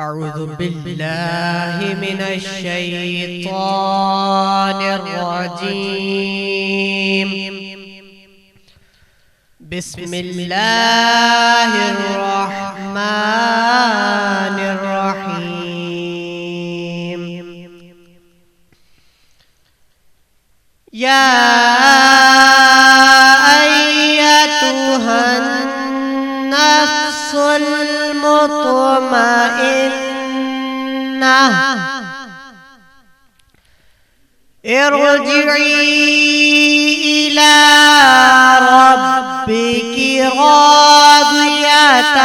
أعوذ بالله من الشيطان الرجيم. بسم الله الرحمن الرحيم. يا أيتها النفس المطمئنة ارجعي إلى ربك راضية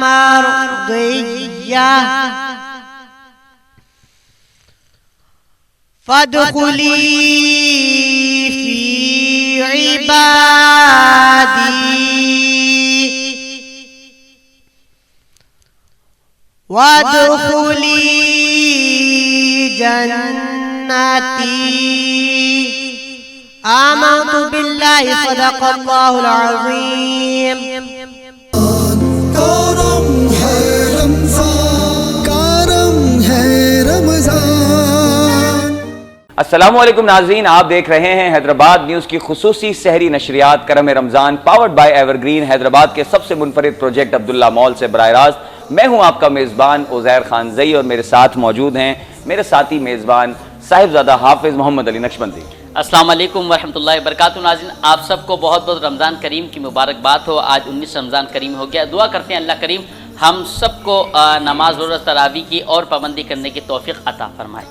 مرضية فادخلي في عبادي وادخلي جنتي. آمنت بالله صدق الله العظيم. کرم ہے رمضان. السلام علیکم ناظرین، آپ دیکھ رہے ہیں حیدرآباد نیوز کی خصوصی سحری نشریات Karam Ramzan powered by Evergreen, Hyderabad کے سب سے منفرد پروجیکٹ عبداللہ مال سے براہ راست. میں ہوں آپ کا میزبان عزیر خان زئی اور میرے ساتھ موجود ہیں میرے ساتھی میزبان صاحبزادہ حافظ محمد علی نقشبندی. السلام علیکم ورحمۃ اللہ وبرکاتہ. ناظرین، آپ سب کو بہت بہت رمضان کریم کی مبارکباد ہو. آج 19 رمضان کریم ہو گیا. دعا کرتے ہیں اللہ کریم ہم سب کو نماز روزہ تراویح کی اور پابندی کرنے کی توفیق عطا فرمائے.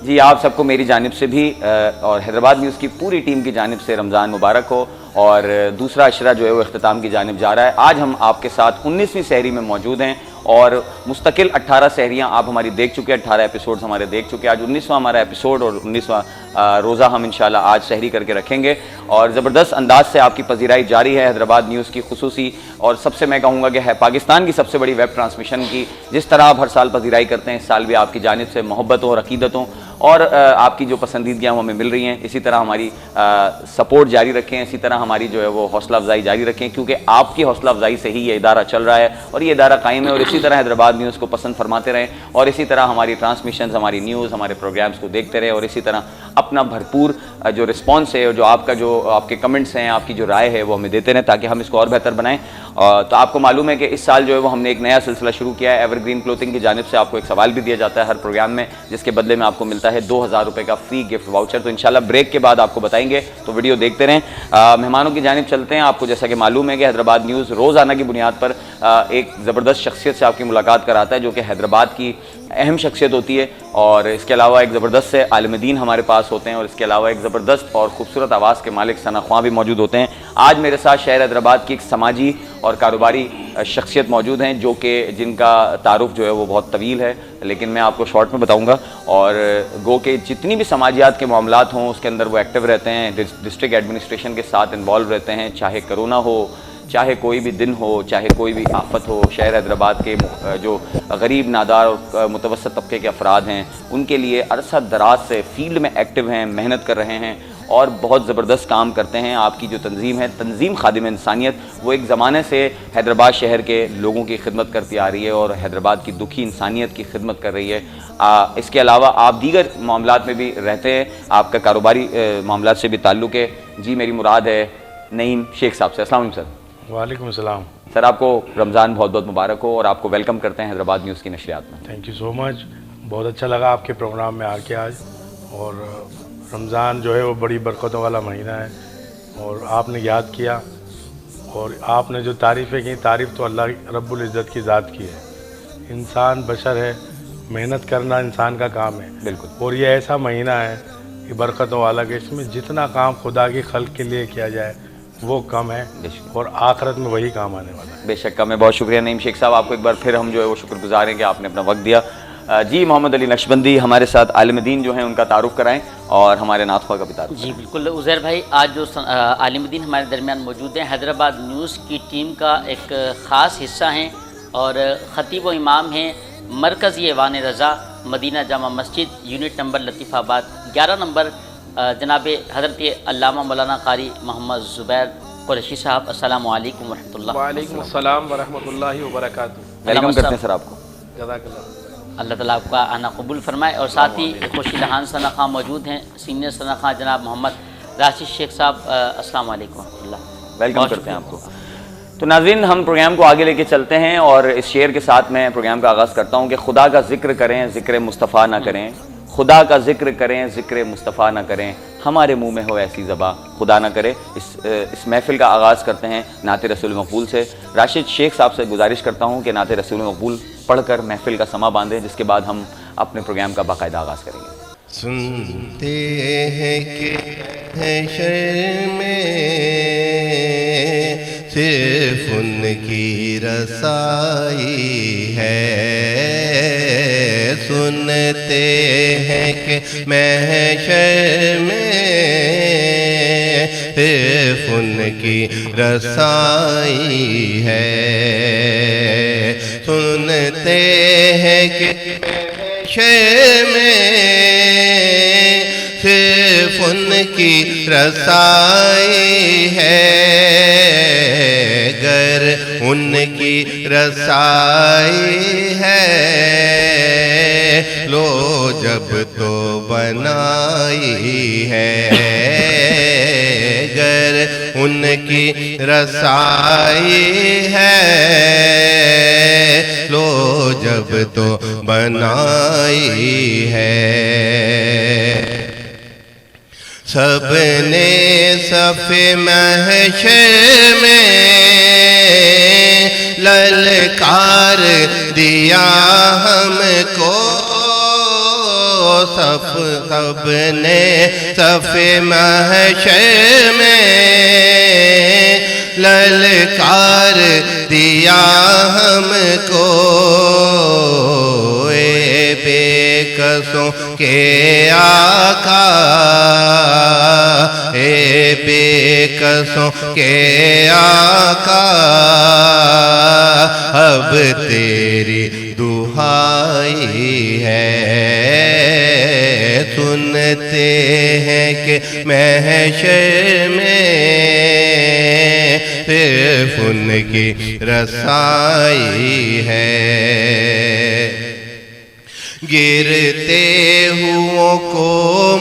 جی، آپ سب کو میری جانب سے بھی اور حیدرآباد نیوز کی پوری ٹیم کی جانب سے رمضان مبارک ہو. اور دوسرا عشرہ جو ہے وہ اختتام کی جانب جا رہا ہے. آج ہم آپ کے ساتھ 19ویں سحری میں موجود ہیں اور مستقل 18 سحریاں آپ ہماری دیکھ چکے ہیں، 18 ایپیسوڈز ہمارے دیکھ چکے ہیں. آج 19واں ہمارا ایپیسوڈ اور 19واں روزہ ہم انشاءاللہ آج سحری کر کے رکھیں گے. اور زبردست انداز سے آپ کی پذیرائی جاری ہے حیدرآباد نیوز کی خصوصی اور سب سے میں کہوں گا کہ ہے پاکستان کی سب سے بڑی ویب ٹرانسمیشن کی. جس طرح آپ ہر سال پذیرائی کرتے ہیں، اس سال بھی آپ کی جانب سے محبتوں اور عقیدتوں اور آپ کی جو پسندیدگیاں ہمیں مل رہی ہیں، اسی طرح ہماری سپورٹ جاری رکھیں، اسی طرح ہماری جو ہے وہ حوصلہ افزائی جاری رکھیں، کیونکہ آپ کی حوصلہ افزائی سے ہی یہ ادارہ چل رہا ہے اور یہ ادارہ قائم ہے. اور اسی طرح حیدرآباد نیوز کو پسند فرماتے رہیں اور اسی طرح ہماری ٹرانسمیشنز، ہماری نیوز، ہمارے پروگرامز کو دیکھتے رہیں اور اسی طرح اپنا بھرپور جو رسپانس ہے اور جو آپ کے کمنٹس ہیں، آپ کی جو رائے ہے وہ ہمیں دیتے رہیں تاکہ ہم اس کو اور بہتر بنائیں. تو آپ کو معلوم ہے کہ اس سال جو ہے وہ ہم نے ایک نیا سلسلہ شروع کیا ہے. ایور گرین کلوتھنگ کی جانب سے آپ کو ایک سوال بھی دیا جاتا ہے ہر پروگرام میں، جس کے بدلے میں آپ کو ملتا ہے 2000 روپے کا فری گفٹ واؤچر. تو انشاءاللہ بریک کے بعد آپ کو بتائیں گے، تو ویڈیو دیکھتے رہیں. مہمانوں کی جانب چلتے ہیں. آپ کو جیسا کہ معلوم ہے کہ حیدرآباد نیوز روزانہ کی بنیاد پر ایک زبردست شخصیت سے آپ کی ملاقات کراتا ہے جو کہ حیدرآباد کی اہم شخصیت ہوتی ہے. اور اس کے علاوہ ایک زبردست سے عالم دین ہمارے پاس ہوتے ہیں اور اس کے علاوہ ایک زبردست اور خوبصورت آواز کے مالک ثنا خواں بھی موجود ہوتے ہیں. آج میرے ساتھ شہر حیدرآباد کی ایک سماجی اور کاروباری شخصیت موجود ہیں جو کہ جن کا تعارف جو ہے وہ بہت طویل ہے، لیکن میں آپ کو شارٹ میں بتاؤں گا. اور گو کہ جتنی بھی سماجیات کے معاملات ہوں اس کے اندر وہ ایکٹیو رہتے ہیں، ڈسٹرکٹ ایڈمنسٹریشن کے ساتھ انوالو رہتے ہیں، چاہے کرونا ہو، چاہے کوئی بھی دن ہو، چاہے کوئی بھی آفت ہو. شہر حیدرآباد کے جو غریب، نادار اور متوسط طبقے کے افراد ہیں ان کے لیے عرصہ دراز سے فیلڈ میں ایکٹیو ہیں، محنت کر رہے ہیں اور بہت زبردست کام کرتے ہیں. آپ کی جو تنظیم ہے، تنظیم خادم انسانیت، وہ ایک زمانے سے حیدرآباد شہر کے لوگوں کی خدمت کرتی آ رہی ہے اور حیدرآباد کی دکھی انسانیت کی خدمت کر رہی ہے. اس کے علاوہ آپ دیگر معاملات میں بھی رہتے ہیں، آپ کا کاروباری معاملات سے بھی تعلق ہے. جی، میری مراد ہے نعیم شیخ صاحب سے. السلام علیکم سر. وعلیکم السلام سر. آپ کو رمضان بہت بہت مبارک ہو اور آپ کو ویلکم کرتے ہیں حیدرآباد نیوز کی نشریات میں. تھینک یو سو مچ. بہت اچھا لگا آپ کے پروگرام میں آ کے آج. اور رمضان جو ہے وہ بڑی برکتوں والا مہینہ ہے اور آپ نے یاد کیا اور آپ نے جو تعریفیں کی، تعریف تو اللہ رب العزت کی ذات کی ہے. انسان بشر ہے، محنت کرنا انسان کا کام ہے. بالکل. اور یہ ایسا مہینہ ہے کہ برکتوں والا کہ اس میں جتنا کام خدا کی خلق کے لیے کیا جائے وہ کم ہے اور آخرت میں وہی کام آنے والا ہے. بے شک. میں بہت شکریہ نعیم شیخ صاحب، آپ کو ایک بار پھر ہم جو ہے وہ شکر گزار ہیں کہ آپ نے اپنا وقت دیا. جی، محمد علی نقشبندی ہمارے ساتھ عالم دین جو ہیں ان کا تعارف کرائیں اور ہمارے نعت خواہ کا بھی تعارف. جی بالکل عزیر بھائی، آج جو عالم دین ہمارے درمیان موجود ہیں حیدرآباد نیوز کی ٹیم کا ایک خاص حصہ ہیں اور خطیب و امام ہیں مرکزی ایوان رضا، مدینہ جامع مسجد، یونٹ نمبر لطیف آباد 11 نمبر. جناب حضرت علامہ مولانا قاری محمد زبیر قریشی صاحب، السلام علیکم ورحمۃ اللہ. وعلیکم السلام ورحمۃ اللہ وبرکاتہ. ویلکم کرتے ہیں سر آپ کو. جزاک اللہ. اللہ تعالیٰ آپ کا آنا قبول فرمائے. اور ساتھ ہی خوشی لہان ثنا خاں موجود ہیں, سینئر ثنا خاں جناب محمد راشد شیخ صاحب. السلام علیکم ورحمۃ اللہ. ویلکم کرتے ہیں آپ کو. تو ناظرین, ہم پروگرام کو آگے لے کے چلتے ہیں اور اس شعر کے ساتھ میں پروگرام کا آغاز کرتا ہوں کہ خدا کا ذکر کریں ذکر مصطفیٰ نہ کریں, خدا کا ذکر کریں ذکر مصطفیٰ نہ کریں, ہمارے منہ میں ہو ایسی زباں خدا نہ کرے. اس محفل کا آغاز کرتے ہیں نعت رسول مقبول سے. راشد شیخ صاحب سے گزارش کرتا ہوں کہ نعت رسول مقبول پڑھ کر محفل کا سما باندھیں, جس کے بعد ہم اپنے پروگرام کا باقاعدہ آغاز کریں گے. سنتے ہیں کہ حشر میں صرف ان کی رسائی ہے, سنتے ہیں کہ محشر میں صرف ان کی رسائی ہے, سنتے ہیں کہ محشر میں صرف ان کی رسائی ہے, گر ان کی رسائی ہے لو جب تو بنائی ہے, گر ان کی رسائی ہے لو جب تو بنائی ہے. سب نے صف محشر میں للکار دیا ہم کو, سب نے صف محشر میں للکار دیا ہم کو, اے بے کسوں کے آقا, اے بے کسوں کے آقا, اب تیری دہائی ہے, سنتے ہیں کہ محشر میں صرف ان کی رسائی ہے. گرتے ہوں کو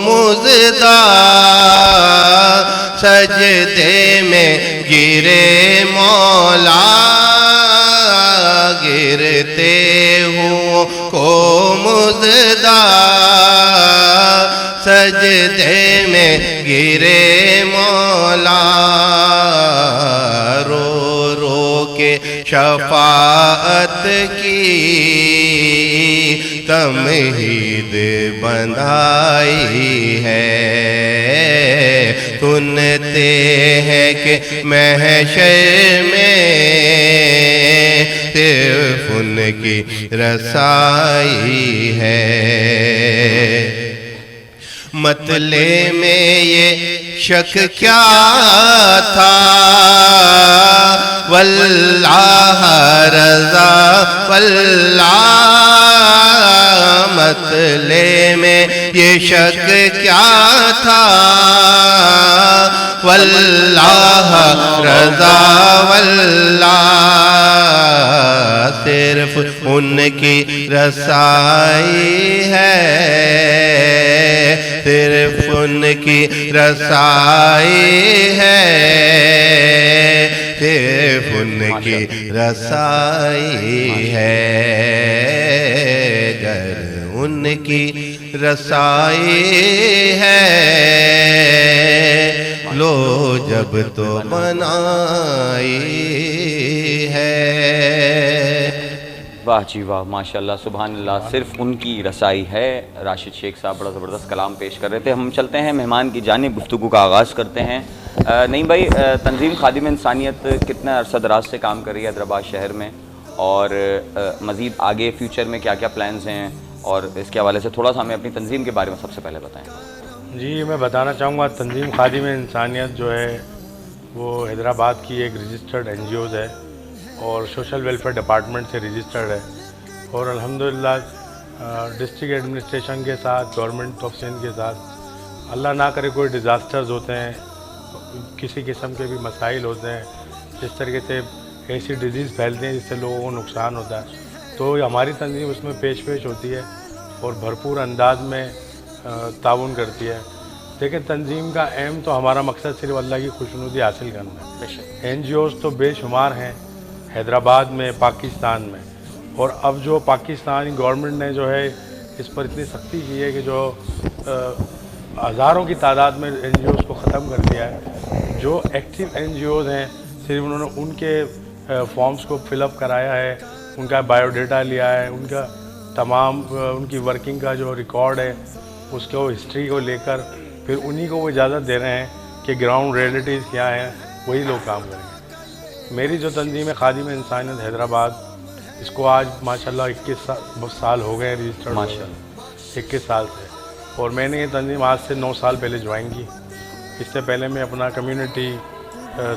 مزدہ سجدے میں گرے مولا, گرتے ہوں کو مزدہ سجدے میں گرے مولا, رو رو کے شفاعت کی تمہید بندھائی ہے, سنتے ہیں کہ محشر میں صرف ان کی رسائی ہے. مطلع میں یہ شک کیا تھا, واللہ رضا واللہ, مطلع میں یہ شک کیا تھا, واللہ رضا واللہ, صرف ان کی رسائی ہے, صرف ان کی رسائی ہے, صرف ان کی رسائی ہے, گر ان کی رسائی ہے لو جب تو بنائی ہے. واہ جی واہ, ماشاءاللہ سبحان اللہ, صرف ان کی رسائی ہے. راشد شیخ صاحب بڑا زبردست کلام پیش کر رہے تھے. ہم چلتے ہیں مہمان کی جانب, گفتگو کا آغاز کرتے ہیں. نہیں بھائی, تنظیم خادم انسانیت کتنا عرصہ دراز سے کام کر رہی ہے حیدرآباد شہر میں, اور مزید آگے فیوچر میں کیا کیا پلانز ہیں, اور اس کے حوالے سے تھوڑا سا ہمیں اپنی تنظیم کے بارے میں سب سے پہلے بتائیں. جی, میں بتانا چاہوں گا تنظیم خادم انسانیت جو ہے وہ حیدرآباد کی ایک رجسٹرڈ این جی اوز ہے اور سوشل ویلفیئر ڈپارٹمنٹ سے رجسٹرڈ ہے, اور الحمدللہ ڈسٹرکٹ ایڈمنسٹریشن کے ساتھ, گورنمنٹ آف سندھ کے ساتھ, اللہ نہ کرے کوئی ڈیزاسٹرز ہوتے ہیں, کسی قسم کے بھی مسائل ہوتے ہیں, جس طریقے سے ایسی ڈیزیز پھیلتے ہیں جس سے لوگوں کو نقصان ہوتا ہے, تو ہماری تنظیم اس میں پیش ہوتی ہے اور بھرپور انداز میں تعاون کرتی ہے. دیکھیں تنظیم کا ایم تو ہمارا مقصد صرف اللہ کی خوشنودی حاصل کرنا ہے. این جی اوز تو بے شمار ہیں حیدرآباد میں, پاکستان میں, اور اب جو پاکستانی گورنمنٹ نے جو ہے اس پر اتنی سختی کی ہے کہ جو ہزاروں کی تعداد میں این جی اوز کو ختم کر دیا ہے. جو ایکٹیو این جی اوز ہیں صرف انہوں نے ان کے فارمز کو فل اپ کرایا ہے, ان کا بایو ڈیٹا لیا ہے, ان کا تمام ان کی ورکنگ کا جو ریکارڈ ہے اس کو ہسٹری کو لے کر پھر انہی کو وہ اجازت دے رہے ہیں کہ گراؤنڈ ریئلٹیز کیا ہیں وہی لوگ کام کریں گے. میری جو تنظیم ہے خادم انسانیت حیدرآباد, اس کو آج ماشاءاللہ 21 سال ہو گئے رجسٹرڈ, ماشاءاللہ 21 سال سے. اور میں نے یہ تنظیم آج سے 9 سال پہلے جوائن کی. اس سے پہلے میں اپنا کمیونٹی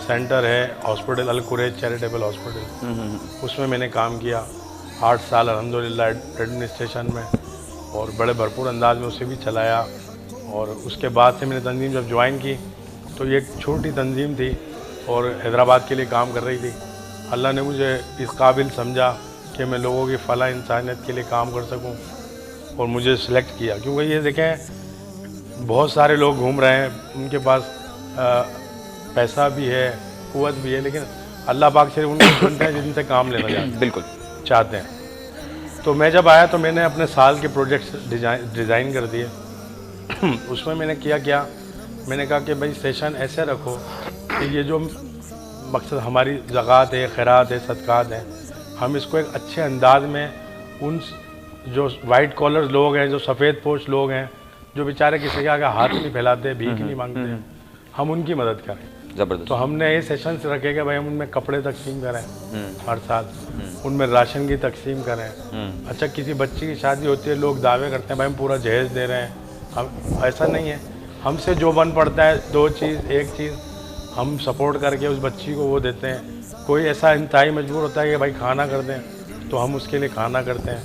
سینٹر ہے ہاسپٹل القریج چیریٹیبل ہاسپٹل, اس میں نے کام کیا 8 سال الحمدللہ ایڈمنسٹریشن میں, اور بڑے بھرپور انداز میں اسے بھی چلایا. اور اس کے بعد سے میں نے تنظیم جب جوائن کی تو یہ ایک چھوٹی تنظیم تھی اور حیدرآباد کے لیے کام کر رہی تھی. اللہ نے مجھے اس قابل سمجھا کہ میں لوگوں کی فلاح انسانیت کے لیے کام کر سکوں اور مجھے سلیکٹ کیا. کیونکہ یہ دیکھیں بہت سارے لوگ گھوم رہے ہیں, ان کے پاس پیسہ بھی ہے, قوت بھی ہے, لیکن اللہ پاک صرف ان کو چنتے ہیں جن سے کام لینا بالکل چاہتے ہیں. تو میں جب آیا تو میں نے اپنے سال کے پروجیکٹس ڈیزائن کر دیے. اس میں نے کیا میں نے کہا کہ بھائی سیشن ایسے رکھو کہ یہ جو مقصد ہماری زکوٰۃ ہے, خیرات ہے, صدقات ہیں, ہم اس کو ایک اچھے انداز میں ان جو وائٹ کالر لوگ ہیں, جو سفید پوش لوگ ہیں, جو بیچارے کسی کے آگے ہاتھ نہیں پھیلاتے, بھیک نہیں مانگتے, ہم ان کی مدد کریں. زبردست. تو ہم نے یہ سیشنز رکھے کہ بھائی ہم ان میں کپڑے تقسیم کریں ہر سال, ان میں راشن کی تقسیم کریں. اچھا کسی بچی کی شادی ہوتی ہے, لوگ دعوے کرتے ہیں بھائی ہم پورا جہیز دے رہے ہیں, ہم ایسا نہیں ہے. ہم سے جو بن پڑتا ہے 2 چیز 1 چیز ہم سپورٹ کر کے اس بچی کو وہ دیتے ہیں. کوئی ایسا انتہائی مجبور ہوتا ہے کہ بھائی کھانا کر دیں تو ہم اس کے لیے کھانا کرتے ہیں.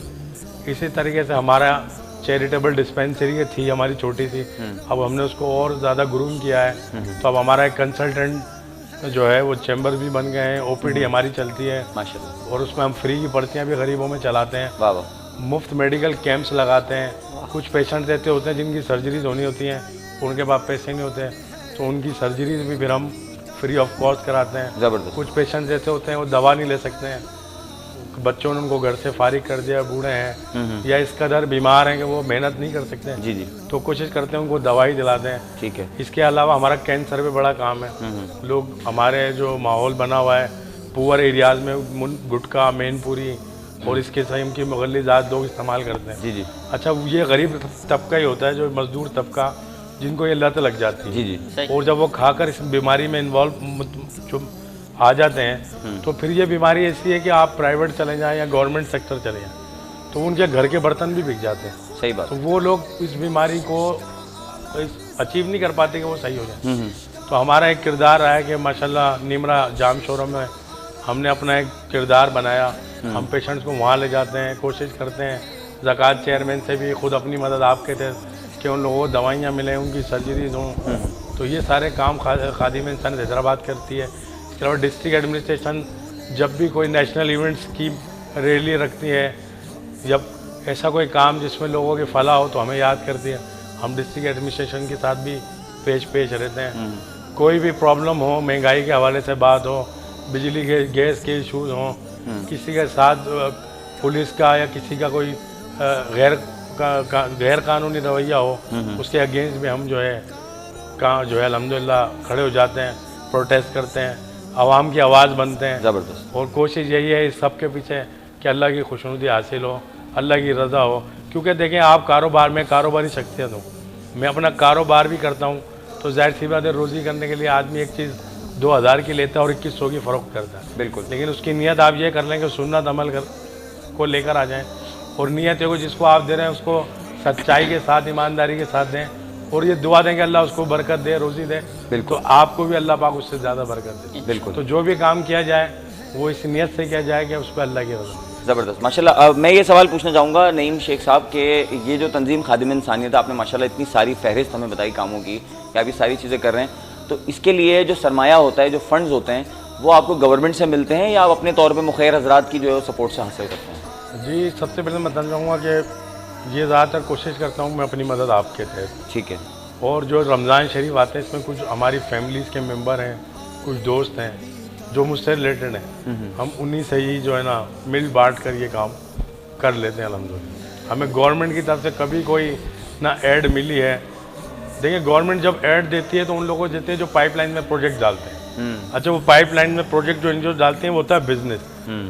اسی طریقے سے ہمارا چیریٹیبل ڈسپینسری تھی ہماری چھوٹی سی, اب ہم نے اس کو اور زیادہ گروم کیا ہے. تو اب ہمارا ایک کنسلٹنٹ جو ہے وہ چیمبر بھی بن گئے ہیں, او پی ڈی ہماری چلتی ہے ماشاءاللہ, اور اس میں ہم فری کی پرچیاں بھی غریبوں میں چلاتے ہیں. مفت میڈیکل کیمپس لگاتے ہیں. کچھ پیشنٹ ایسے ہوتے ہیں جن کی سرجریز ہونی ہوتی ہیں, ان کے پاس پیسے نہیں ہوتے, تو ان کی سرجریز بھی پھر ہم فری آف کاسٹ کراتے ہیں. زبردست. کچھ پیشنٹس ایسے ہوتے ہیں وہ دوا نہیں لے سکتے ہیں, بچوں نے ان کو گھر سے فارغ کر دیا, بوڑھے ہیں یا اس قدر بیمار ہیں کہ وہ محنت نہیں کر سکتے ہیں, جی تو کوشش کرتے ہیں ان کو دوائی دلاتے ہیں. ٹھیک ہے. اس کے علاوہ ہمارا کینسر پہ بڑا کام ہے. لوگ ہمارے جو ماحول بنا ہوا ہے پور ایریاز میں گٹکا, مین پوری اور اس کے قسم کی مغلظات لوگ استعمال کرتے ہیں. جی اچھا یہ غریب طبقہ ہی ہوتا ہے, جو مزدور طبقہ جن کو یہ لت لگ جاتی ہے. جی اور جب وہ کھا کر اس بیماری میں انوالو آ جاتے ہیں تو پھر یہ بیماری ایسی ہے کہ آپ پرائیویٹ چلے جائیں یا گورنمنٹ سیکٹر چلے جائیں تو ان کے گھر کے برتن بھی بک جاتے ہیں. صحیح بات. تو وہ لوگ اس بیماری کو اچیو نہیں کر پاتے کہ وہ صحیح ہو جائیں. تو ہمارا ایک کردار رہا ہے کہ ماشاءاللہ نیمرا جام شورم میں ہم نے اپنا ایک کردار بنایا. ہم پیشنٹس کو وہاں لے جاتے ہیں, کوشش کرتے ہیں زکوٰۃ چیئرمین سے بھی خود اپنی مدد آپ کے تھے کہ ان لوگوں کو دوائیاں ملیں, ان کی سرجریز ہوں. تو یہ سارے کام خادم انسانیت حیدرآباد کرتی ہے. اس کے علاوہ ڈسٹرکٹ ایڈمنسٹریشن جب بھی کوئی نیشنل ایونٹس کی ریلی رکھتی ہے, جب ایسا کوئی کام جس میں لوگوں کی فلاح ہو تو ہمیں یاد کرتی ہے. ہم ڈسٹرکٹ ایڈمنسٹریشن کے ساتھ بھی پیش رہتے ہیں. کوئی بھی پرابلم ہو, مہنگائی کے حوالے سے بات ہو, بجلی کے گیس کے ایشوز ہوں, کسی کے ساتھ پولیس کا یا کسی کا کوئی غیر قانونی رویہ ہو, اس کے اگینسٹ بھی ہم جو ہے الحمدللہ کھڑے ہو جاتے ہیں, پروٹیسٹ کرتے ہیں, عوام کی آواز بنتے ہیں. زبردست. اور کوشش یہی ہے اس سب کے پیچھے کہ اللہ کی خوشنودی حاصل ہو, اللہ کی رضا ہو. کیونکہ دیکھیں آپ کاروبار میں کاروباری شخصیت ہوں, میں اپنا کاروبار بھی کرتا ہوں, تو ظاہر سی بات ہے روزی کرنے کے لیے آدمی ایک چیز 2000 کی لیتا ہے اور 2100 کی فروخت کرتا ہے. بالکل. لیکن اس کی نیت آپ یہ کر لیں کہ سنت عمل کو لے کر آ جائیں, اور نیت ہے کہ جس کو آپ دے رہے ہیں اس کو سچائی کے ساتھ, ایمانداری کے ساتھ دیں, اور یہ دعا دیں کہ اللہ اس کو برکت دے, روزی دے. بالکل. تو آپ کو بھی اللہ پاک اس سے زیادہ برکت دے. بالکل. تو جو بھی کام کیا جائے وہ اس نیت سے کیا جائے کہ اس پہ اللہ کی رضا. زبردست. ماشاءاللہ. میں یہ سوال پوچھنا چاہوں گا نعیم شیخ صاحب کہ یہ جو تنظیم خادم انسانیت, آپ نے ماشاءاللہ اتنی ساری فہرست ہمیں بتائی کاموں کی کہ آپ یہ ساری چیزیں کر رہے ہیں, تو اس کے لیے جو سرمایہ ہوتا ہے, جو فنڈز ہوتے ہیں, وہ آپ کو گورنمنٹ سے ملتے ہیں یا آپ اپنے طور پہ مخیر حضرات کی جو ہے سپورٹ سے حاصل کرتے ہیں؟ جی سب سے پہلے میں بتانا چاہوں گا کہ یہ زیادہ تر کوشش کرتا ہوں میں اپنی مدد آپ کے تحت. ٹھیک ہے. اور جو رمضان شریف آتے ہیں اس میں کچھ ہماری فیملیز کے ممبر ہیں, کچھ دوست ہیں جو مجھ سے ریلیٹڈ ہیں, ہم انہی سے ہی جو ہے نا مل بانٹ کر یہ کام کر لیتے ہیں الحمدللہ. ہمیں گورنمنٹ کی طرف سے کبھی کوئی نہ ایڈ ملی ہے. دیکھیں گورنمنٹ جب ایڈ دیتی ہے تو ان لوگوں کو دیتے ہیں جو پائپ لائن میں پروجیکٹ ڈالتے ہیں. اچھا وہ پائپ لائن میں پروجیکٹ جو ڈالتے ہیں وہ ہوتا ہے بزنس.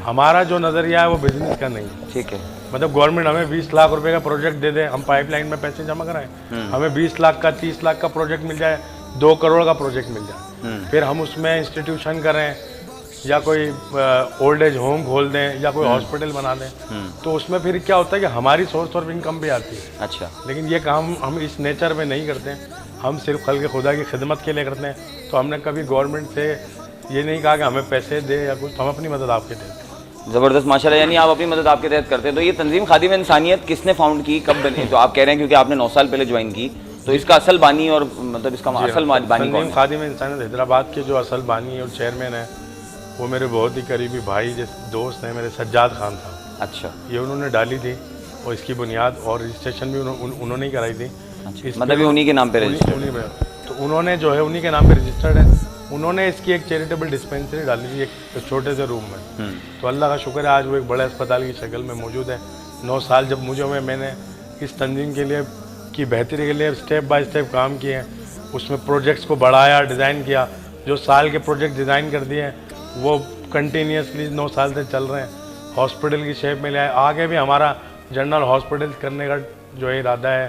ہمارا جو نظریہ ہے وہ بزنس کا نہیں. ٹھیک ہے. مطلب گورنمنٹ ہمیں 20 لاکھ روپے کا پروجیکٹ دے دے, ہم پائپ لائن میں پیسے جمع کرائیں, ہمیں 20 لاکھ کا 30 لاکھ کا پروجیکٹ مل جائے, 2 کروڑ کا پروجیکٹ مل جائے, پھر ہم اس میں انسٹیٹیوشن کریں یا کوئی اولڈ ایج ہوم کھول دیں یا کوئی ہاسپٹل بنا دیں, تو اس میں پھر کیا ہوتا ہے کہ ہماری سورس آف انکم بھی آتی ہے. اچھا. لیکن یہ کام ہم اس نیچر میں نہیں کرتے ہیں, ہم صرف خلق خدا کی خدمت کے لیے کرتے ہیں. تو ہم نے کبھی گورنمنٹ سے یہ نہیں کہا کہ ہمیں پیسے دے یا کچھ, ہم اپنی مدد آپ کے دیتے ہیں. زبردست ماشاءاللہ, یعنی آپ اپنی مدد آپ کے تحت کرتے ہیں. تو یہ تنظیم خادم انسانیت کس نے فاؤنڈ کی, کب بنی؟ تو آپ کہہ رہے ہیں کیونکہ آپ نے 9 سال پہلے جوائن کی, تو اس کا اصل بانی اور مطلب اس کا اصل بانی کون تنظیم ہے؟ خادم انسانیت حیدرآباد کے جو اصل بانی اور چیئرمین ہیں وہ میرے بہت ہی قریبی بھائی جیسے دوست ہیں میرے, سجاد خان صاحب. اچھا. یہ انہوں نے ڈالی تھی اور اس کی بنیاد اور رجسٹریشن بھی انہوں نے ہی کرائی تھی. مطلب یہ انہی کے نام پہ رجسٹرڈ؟ تو انہوں نے جو ہے انہی کے نام پہ رجسٹرڈ ہے. انہوں نے اس کی ایک چیریٹیبل ڈسپینسری ڈالی تھی ایک چھوٹے سے روم میں. تو اللہ کا شکر ہے آج وہ ایک بڑے اسپتال کی شکل میں موجود ہے. 9 سال جب میں نے اس تنظیم کے لیے کی بہتری کے لیے اسٹیپ بائی اسٹیپ کام کیے ہیں, اس میں پروجیکٹس کو بڑھایا, ڈیزائن کیا. جو سال کے پروجیکٹ ڈیزائن کر دیے ہیں وہ کنٹینیوسلی 9 سال سے چل رہے ہیں. ہاسپٹل کی شیپ میں لے آئے, آگے بھی ہمارا جنرل ہاسپٹل کرنے کا جو ہے ارادہ ہے,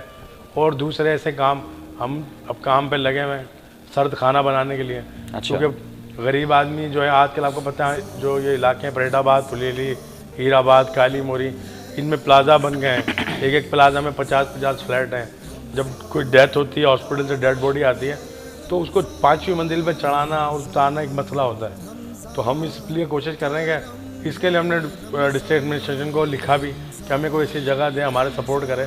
اور دوسرے ایسے کام ہم اب کام پہ لگے ہوئے ہیں سرد کھانا بنانے کے لیے. کیونکہ غریب آدمی جو ہے آج کل آپ کو پتہ ہے جو یہ علاقے ہیں پریڈ آباد, پھلیلی, ہیر آباد, کالی موری, ان میں پلازا بن گئے ہیں. ایک پلازا میں 50 فلیٹ ہیں. جب کوئی ڈیتھ ہوتی ہے ہاسپٹل سے ڈیڈ باڈی آتی ہے تو اس کو 5ویں منزل پہ چڑھانا اور اتارنا ایک مسئلہ ہوتا ہے. تو ہم اس لیے کوشش کر رہے ہیں کہ اس کے لیے ہم نے ڈسٹرکٹ ایڈمنسٹریشن کو لکھا بھی کہ ہمیں کوئی ایسی جگہ دے, ہمارے سپورٹ کرے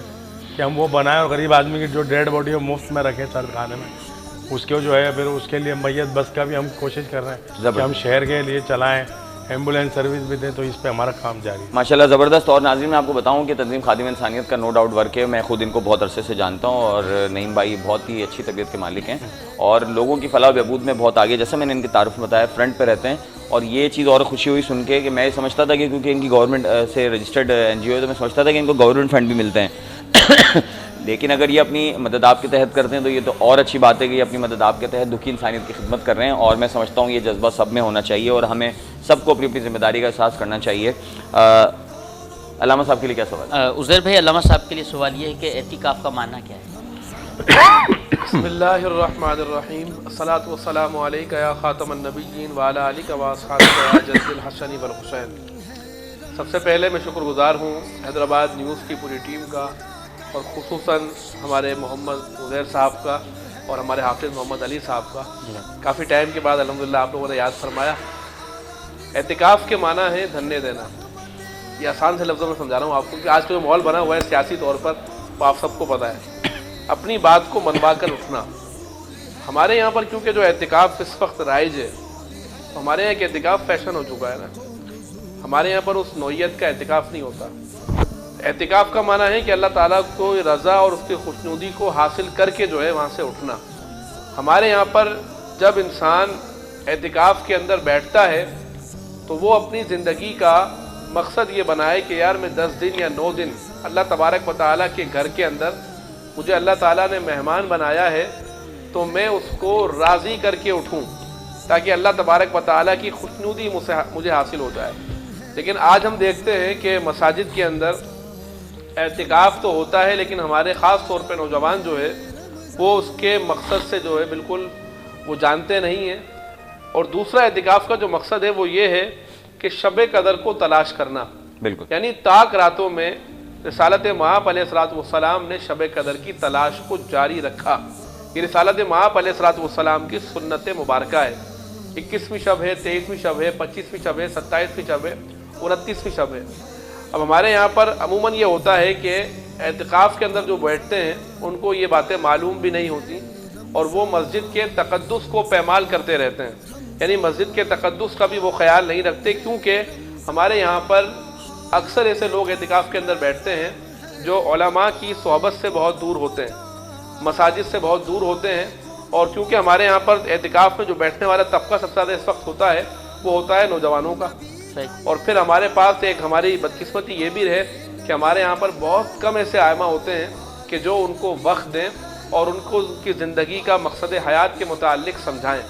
کہ ہم وہ بنائیں اور غریب آدمی کی جو ڈیڈ باڈی ہے مفت میں رکھیں سرد کھانے میں. اس کے جو ہے پھر اس کے لیے میت بس کا بھی ہم کوشش کر رہے ہیں کہ ہم شہر کے لیے چلائیں, ایمبولینس سروس بھی دیں. تو اس پہ ہمارا کام جاری ہے ماشاءاللہ. زبردست. اور ناظرین میں آپ کو بتاؤں کہ تنظیم خادم انسانیت کا نو ڈاؤٹ ورک ہے. میں خود ان کو بہت عرصے سے جانتا ہوں اور نعیم بھائی بہت ہی اچھی طبیعت کے مالک ہیں اور لوگوں کی فلاح و بہبود میں بہت آگے. جیسے میں نے ان کی تعارف بتایا فرنٹ پہ رہتے ہیں, اور یہ چیز اور خوشی ہوئی سن کے کہ میں سمجھتا تھا کہ کیونکہ ان کی گورنمنٹ سے رجسٹرڈ NGO ہے تو میں سمجھتا تھا کہ ان کو گورنمنٹ فنڈ بھی ملتے ہیں. لیکن اگر یہ اپنی مدد آپ کے تحت کرتے ہیں تو یہ تو اور اچھی بات ہے کہ یہ اپنی مدد آپ کے تحت دکھی انسانیت کی خدمت کر رہے ہیں. اور میں سمجھتا ہوں یہ جذبہ سب میں ہونا چاہیے اور ہمیں سب کو اپنی اپنی ذمہ داری کا احساس کرنا چاہیے. علامہ صاحب کے لیے کیا سوال ہے؟ عزیر بھائی, علامہ صاحب کے لیے سوال یہ ہے کہ اعتکاف کا معنی کیا ہے؟ بسم اللہ الرحمن الرحیم. الصلاۃ والسلام علیک یا خاتم النبیین وعلی آلک و اصحابک یا جد الحسن والحسین. سب سے پہلے میں شکر گزار ہوں حیدرآباد نیوز کی پوری ٹیم کا اور خصوصاً ہمارے محمد عزیر صاحب کا اور ہمارے حافظ محمد علی صاحب کا. کافی ٹائم کے بعد الحمدللہ آپ لوگوں نے یاد فرمایا. اعتکاف کے معنی ہے دھرنے دینا. یہ آسان سے لفظوں میں سمجھا رہا ہوں آپ کو کہ آج کا جو ماحول بنا ہوا ہے سیاسی طور پر وہ آپ سب کو پتہ ہے. اپنی بات کو منوا کر اٹھنا. ہمارے یہاں پر کیونکہ جو اعتکاف اس وقت رائج ہے تو ہمارے یہاں کہ اعتکاف فیشن ہو چکا ہے نا. ہمارے یہاں پر اس نوعیت کا اعتکاف نہیں ہوتا. اعتکاف کا معنی ہے کہ اللہ تعالیٰ کو رضا اور اس کی خوشنودی کو حاصل کر کے جو ہے وہاں سے اٹھنا. ہمارے یہاں پر جب انسان اعتکاف کے اندر بیٹھتا ہے تو وہ اپنی زندگی کا مقصد یہ بنائے کہ یار میں 10 دن یا 9 دن اللہ تبارک و تعالیٰ کے گھر کے اندر مجھے اللہ تعالیٰ نے مہمان بنایا ہے تو میں اس کو راضی کر کے اٹھوں تاکہ اللہ تبارک و تعالیٰ کی خوشنودی مجھے حاصل ہو جائے. لیکن آج ہم دیکھتے ہیں کہ مساجد کے اندر اعتکاف تو ہوتا ہے لیکن ہمارے خاص طور پہ نوجوان جو ہے وہ اس کے مقصد سے جو ہے بالکل وہ جانتے نہیں ہیں. اور دوسرا اعتکاف کا جو مقصد ہے وہ یہ ہے کہ شب قدر کو تلاش کرنا. بالکل. یعنی طاق راتوں میں رسالت مآب علیہ الصلوۃ والسلام نے شب قدر کی تلاش کو جاری رکھا. یہ رسالت مآب علیہ الصلوۃ والسلام کی سنت مبارکہ ہے. 21ویں شب ہے, 23ویں شب ہے, 25ویں شب ہے, 27ویں شب ہے, 29ویں شب ہے. اب ہمارے یہاں پر عموماً یہ ہوتا ہے کہ اعتکاف کے اندر جو بیٹھتے ہیں ان کو یہ باتیں معلوم بھی نہیں ہوتی اور وہ مسجد کے تقدس کو پامال کرتے رہتے ہیں یعنی مسجد کے تقدس کا بھی وہ خیال نہیں رکھتے، کیونکہ ہمارے یہاں پر اکثر ایسے لوگ اعتکاف کے اندر بیٹھتے ہیں جو علماء کی صحبت سے بہت دور ہوتے ہیں، مساجد سے بہت دور ہوتے ہیں، اور کیونکہ ہمارے یہاں پر اعتکاف میں جو بیٹھنے والا طبقہ سب سے زیادہ اس وقت ہوتا ہے وہ ہوتا ہے نوجوانوں کا، اور پھر ہمارے پاس ایک ہماری بدقسمتی یہ بھی رہے کہ ہمارے یہاں پر بہت کم ایسے ائمہ ہوتے ہیں کہ جو ان کو وقت دیں اور ان کو ان کی زندگی کا مقصد حیات کے متعلق سمجھائیں۔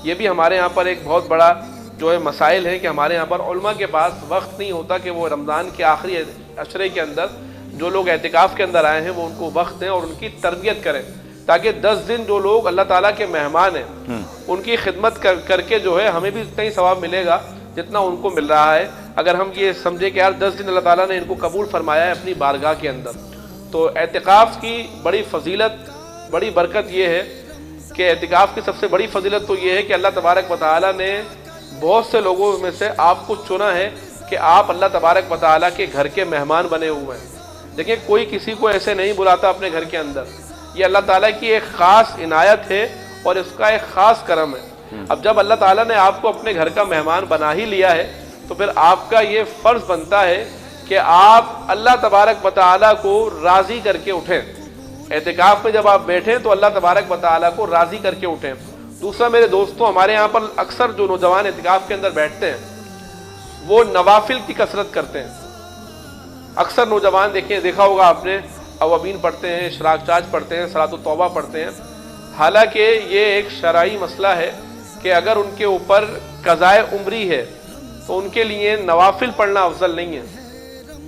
یہ بھی ہمارے یہاں پر ایک بہت بڑا جو ہے مسائل ہے کہ ہمارے یہاں پر علماء کے پاس وقت نہیں ہوتا کہ وہ رمضان کے آخری عشرے کے اندر جو لوگ اعتکاف کے اندر آئے ہیں وہ ان کو وقت دیں اور ان کی تربیت کریں، تاکہ 10 دن جو لوگ اللہ تعالیٰ کے مہمان ہیں ان کی خدمت کر کے جو ہے ہمیں بھی اتنا ہی ثواب ملے گا جتنا ان کو مل رہا ہے، اگر ہم یہ سمجھے کہ یار 10 دن اللہ تعالیٰ نے ان کو قبول فرمایا ہے اپنی بارگاہ کے اندر۔ تو اعتکاف کی بڑی فضیلت، بڑی برکت یہ ہے کہ اعتکاف کی سب سے بڑی فضیلت تو یہ ہے کہ اللہ تبارک و تعالیٰ نے بہت سے لوگوں میں سے آپ کو چنا ہے کہ آپ اللہ تبارک و تعالیٰ کے گھر کے مہمان بنے ہوئے ہیں۔ دیکھیں کوئی کسی کو ایسے نہیں بلاتا اپنے گھر کے اندر، یہ اللہ تعالیٰ کی ایک خاص عنایت ہے اور اس کا ایک خاص کرم ہے۔ اب جب اللہ تعالیٰ نے آپ کو اپنے گھر کا مہمان بنا ہی لیا ہے تو پھر آپ کا یہ فرض بنتا ہے کہ آپ اللہ تبارک و تعالیٰ کو راضی کر کے اٹھیں۔ اعتکاف میں جب آپ بیٹھیں تو اللہ تبارک و تعالیٰ کو راضی کر کے اٹھیں۔ دوسرا میرے دوستوں، ہمارے یہاں پر اکثر جو نوجوان اعتکاف کے اندر بیٹھتے ہیں وہ نوافل کی کثرت کرتے ہیں۔ اکثر نوجوان دیکھا ہوگا آپ نے، اوابین پڑھتے ہیں، اشراق چاچ پڑھتے ہیں، صلاۃ التوبہ پڑھتے ہیں، حالانکہ یہ ایک شرعی مسئلہ ہے کہ اگر ان کے اوپر قضائے عمری ہے تو ان کے لیے نوافل پڑھنا افضل نہیں ہے،